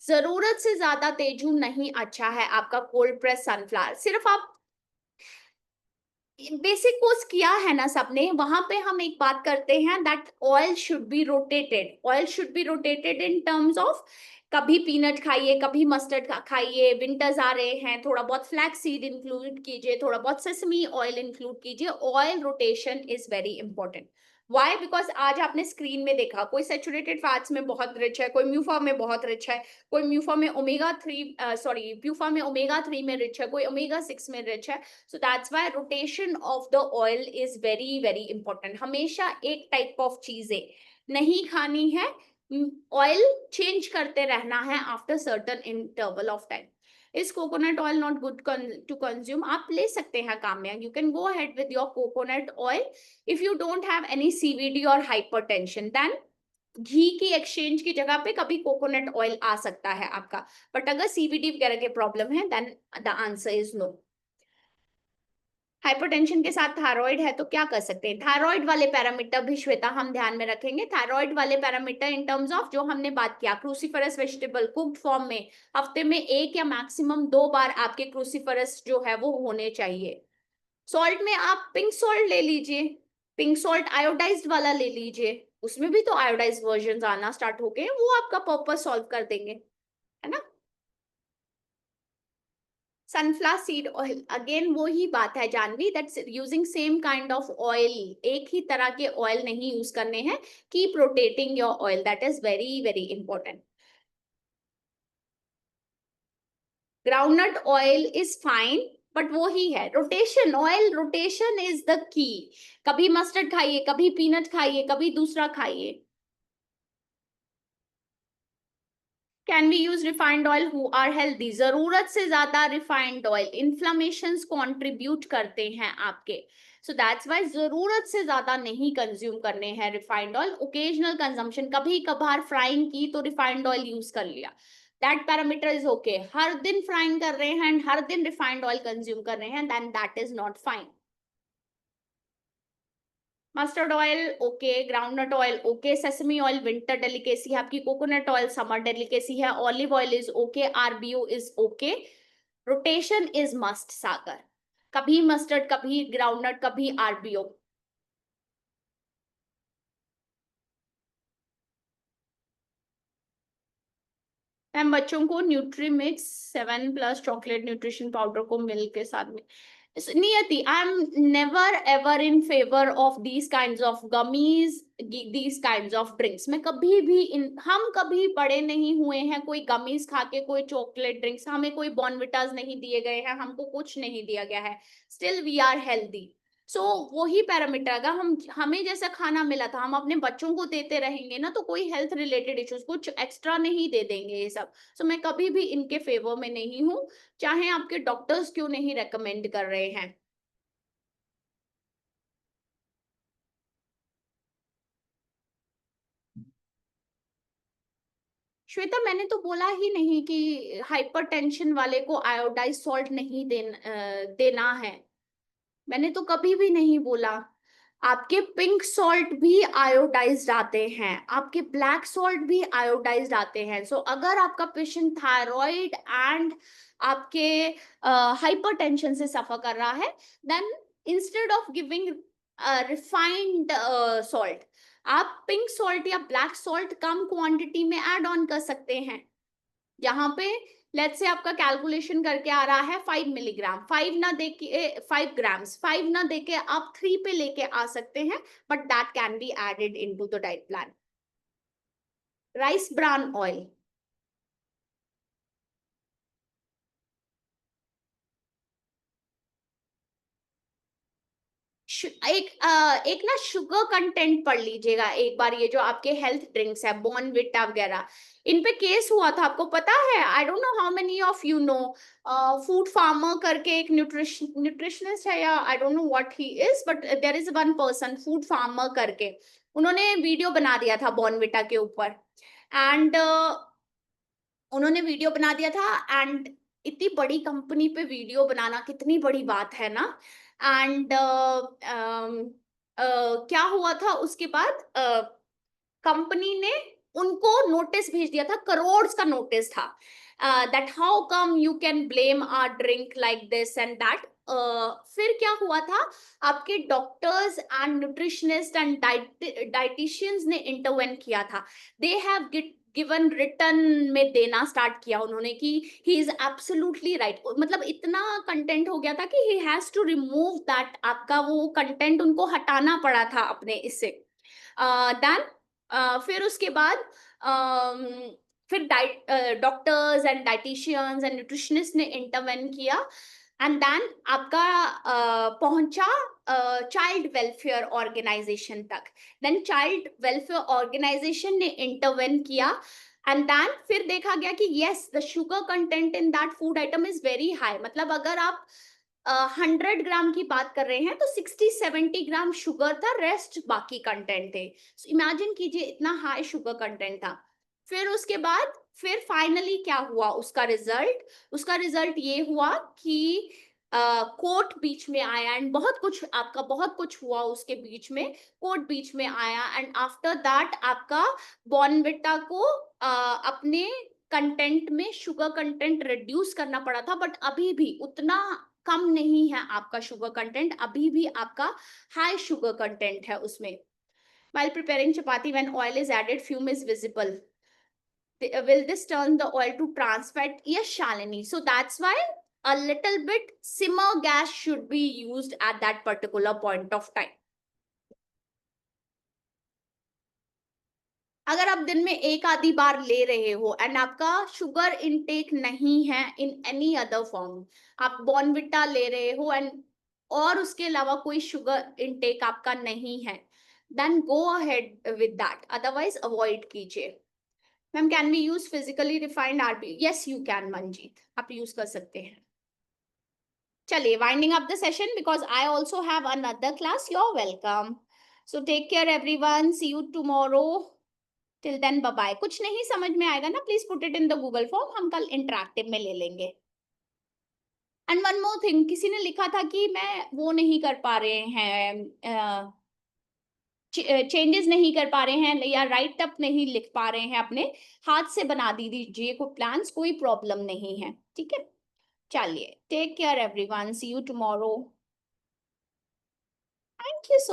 जरूरत से ज्यादा तेजू नहीं अच्छा है आपका कोल्ड प्रेस सनफ्लावर. सिर्फ आप बेसिक कोर्स किया है ना सबने, वहां पे हम एक बात करते हैं that oil should B rotated. Oil should B rotated in terms of कभी पीनट खाइए, कभी मस्टर्ड खाइए. विंटर्स आ रहे हैं, थोड़ा बहुत फ्लैक्स सीड इंक्लूड कीजिए, थोड़ा बहुत सेसमी ऑयल इंक्लूड कीजिए. Oil rotation is very important. Why? Because आज आपने स्क्रीन में देखा कोई सेचुरेटेड फैट्स में बहुत रिच है, कोई म्यूफा में बहुत रिच है, कोई म्यूफा में प्यूफा में ओमेगा 3 में रिच है, कोई ओमेगा 6 में रिच है. So that's why rotation of the oil is very very important. हमेशा एक टाइप ऑफ चीजें नहीं खानी है, ऑयल चेंज करते रहना है after certain interval of time. Is coconut oil not good to consume? आप ले सकते हैं Kamya, you can go ahead with your coconut oil if you don't have any CVD और हाइपरटेंशन, देन घी की एक्सचेंज की जगह पे कभी कोकोनट ऑयल आ सकता है आपका। बट अगर सीवीडी वगैरह के प्रॉब्लम है then the answer is no. Hypertension के साथ थायराइड है तो क्या कर सकते हैं? थायराइड वाले पैरामीटर भी श्वेता हम ध्यान में रखेंगे। थायराइड वाले पैरामीटर इन टर्म्स ऑफ जो हमने बात किया, क्रूसीफरस वेजिटेबल कुक्ड फॉर्म में हफ्ते में 1 या मैक्सिमम 2 बार आपके क्रूसीफरस जो है वो होने चाहिए। सॉल्ट में आप पिंक सॉल्ट ले लीजिए, पिंक सॉल्ट आयोडाइज्ड वाला ले लीजिए, उसमें भी तो आयोडाइज्ड वर्जन आना स्टार्ट हो गए, वो आपका पर्पस सॉल्व कर देंगे, है ना। सनफ्लावर सीड ऑयल, अगेन वो ही बात है Janvi, that's using same kind of oil, एक ही तरह के ऑयल नहीं यूज करने हैं। Keep rotating your oil, that is very very important. Groundnut oil is fine but वो ही है, rotation, oil rotation is the key. कभी मस्टर्ड खाइए, कभी पीनट खाइए, कभी दूसरा खाइए। Can we use refined oil who are healthy? जरूरत से ज्यादा रिफाइंड ऑयल इन्फ्लेमेशन कॉन्ट्रीब्यूट करते हैं आपके, सो दैट्स वाई जरूरत से ज्यादा नहीं कंज्यूम करने हैं रिफाइंड ऑयल। ओकेजनल कंजम्पशन, कभी कभार फ्राइंग की तो रिफाइंड ऑयल यूज कर लिया, दैट पैरामीटर इज ओके। हर दिन फ्राइंग कर रहे हैं एंड हर दिन रिफाइंड ऑयल कंज्यूम कर रहे हैं, then that is not fine. Mustard oil okay, groundnut oil okay, sesame oil winter delicacy है आपकी, कोकोनट ऑयल समर डेलिकेसी है, olive oil is okay, RBO is okay, rotation is must Sagar, कभी mustard कभी groundnut कभी RBO. Ma'am बच्चों को Nutrimix 7+ chocolate nutrition powder को milk के साथ में, Niyati, I am never ever in favour of these kinds of gummies, these kinds of drinks. मैं कभी भी हम कभी बड़े नहीं हुए हैं कोई गमीज खा के, कोई चॉकलेट ड्रिंक्स, हमें कोई बॉर्नविटास नहीं दिए गए हैं, हमको कुछ नहीं दिया गया है, स्टिल वी आर हेल्दी। सो वही पैरामीटर अगर हमें जैसा खाना मिला था हम अपने बच्चों को देते रहेंगे ना, तो कोई हेल्थ रिलेटेड इश्यूज कुछ एक्स्ट्रा नहीं दे देंगे ये सब। सो मैं कभी भी इनके फेवर में नहीं हूँ, चाहे आपके डॉक्टर्स क्यों नहीं रेकमेंड कर रहे हैं। श्वेता मैंने तो बोला ही नहीं कि हाइपरटेंशन वाले को आयोडाइज सॉल्ट नहीं देना है, मैंने तो कभी भी नहीं बोला। आपके पिंक सॉल्ट भी आयोडाइज्ड आते हैं, आपके ब्लैक सॉल्ट भी आयोडाइज्ड आते हैं। सो अगर आपका पेशेंट थायराइड एंड आपके हाइपरटेंशन से सफर कर रहा है, then instead of giving refined salt, आप पिंक सॉल्ट या ब्लैक सॉल्ट कम क्वांटिटी में ऐड ऑन कर सकते हैं। यहाँ पे लेट्स से आपका कैलकुलेशन करके आ रहा है 5 मिलीग्राम, 5 ना देके 5 ग्राम्स, 5 ना देके आप 3 पे लेके आ सकते हैं, but that can be added into the diet plan. Rice bran oil, एक ना शुगर कंटेंट पढ़ लीजिएगा एक बार, ये जो आपके हेल्थ ड्रिंक्स है बॉर्नविटा वगैरह, इन पे केस हुआ था, आपको पता है? I don't know how many of you know, food pharmer करके एक न्यूट्रिशनिस्ट है, या I don't know what he is, but there is one person food pharmer करके, उन्होंने वीडियो बना दिया था बॉर्नविटा के ऊपर, एंड उन्होंने वीडियो बना दिया था, एंड इतनी बड़ी कंपनी पे वीडियो बनाना कितनी बड़ी बात है ना। एंड क्या हुआ था उसके बाद, कंपनी ने उनको नोटिस भेज दिया था, करोड़ का नोटिस था, that how come you can blame our drink like this and that. फिर क्या हुआ था, आपके doctors and nutritionist and dieticians ने इंटरवेन किया था, दे हैव गिवन रिटर्न में देना स्टार्ट किया उन्होंने कि ही इज एब्सोल्युटली राइट, मतलब इतना कंटेंट हो गया था कि he has to remove that, आपका वो कंटेंट उनको हटाना पड़ा था अपने इससे। देन फिर उसके बाद फिर doctors and dieticians and nutritionist ने इंटरवेन किया, एंड देन आपका पहुंचा चाइल्ड वेलफेयर ऑर्गेनाइजेशन तक, देन चाइल्ड वेलफेयर ऑर्गेनाइजेशन ने इंटरवेन किया, एंड देन फिर देखा गया कि yes the sugar content in that food item is very high, मतलब अगर आप 100 ग्राम की बात कर रहे हैं तो 60-70 ग्राम शुगर था, रेस्ट बाकी कंटेंट थे। इमेजिन कीजिए इतना हाई शुगर कंटेंट था। फिर उसके बाद फिर फाइनली क्या हुआ, उसका रिजल्ट ये हुआ कि कोर्ट बीच में आया एंड बहुत कुछ हुआ उसके बीच में, कोर्ट बीच में आया एंड आफ्टर दैट आपका बॉर्नविटा को अपने कंटेंट में शुगर कंटेंट रिड्यूस करना पड़ा था, बट अभी भी उतना कम नहीं है आपका शुगर कंटेंट, अभी भी आपका हाई शुगर कंटेंट है उसमें। While preparing chapati, when oil is added, fume is visible. Will this turn the oil to trans fat? Yes, Shalini. So that's why a little bit simmer gas should be used at that particular point of time. अगर आप दिन में एक आधी बार ले रहे हो and आपका शुगर इनटेक नहीं है इन एनी अदर फॉर्म, आप बॉर्नविटा ले रहे हो एंड और उसके अलावा कोई शुगर इनटेक आपका नहीं है, then go ahead with that, otherwise avoid कीजिए। Ma'am can we use physically refined RB? Yes you can Manjeet, आप यूज कर सकते हैं। चलिए winding up the session because I also have another class. You are welcome. So take care everyone, see you tomorrow. Till then bye bye. कुछ नहीं समझ में आएगा ना, please put it in the Google form, हम कल interactive में ले लेंगे। एंड वन मोर थिंग, किसी ने लिखा था कि मैं वो नहीं कर पा रहे हैं, चेंजेस नहीं कर पा रहे हैं या राइट अप नहीं लिख पा रहे हैं, अपने हाथ से बना दीजिए कोई प्लान्स, कोई प्रॉब्लम नहीं है, ठीक है। चलिए take care everyone, see you tomorrow. Thank you so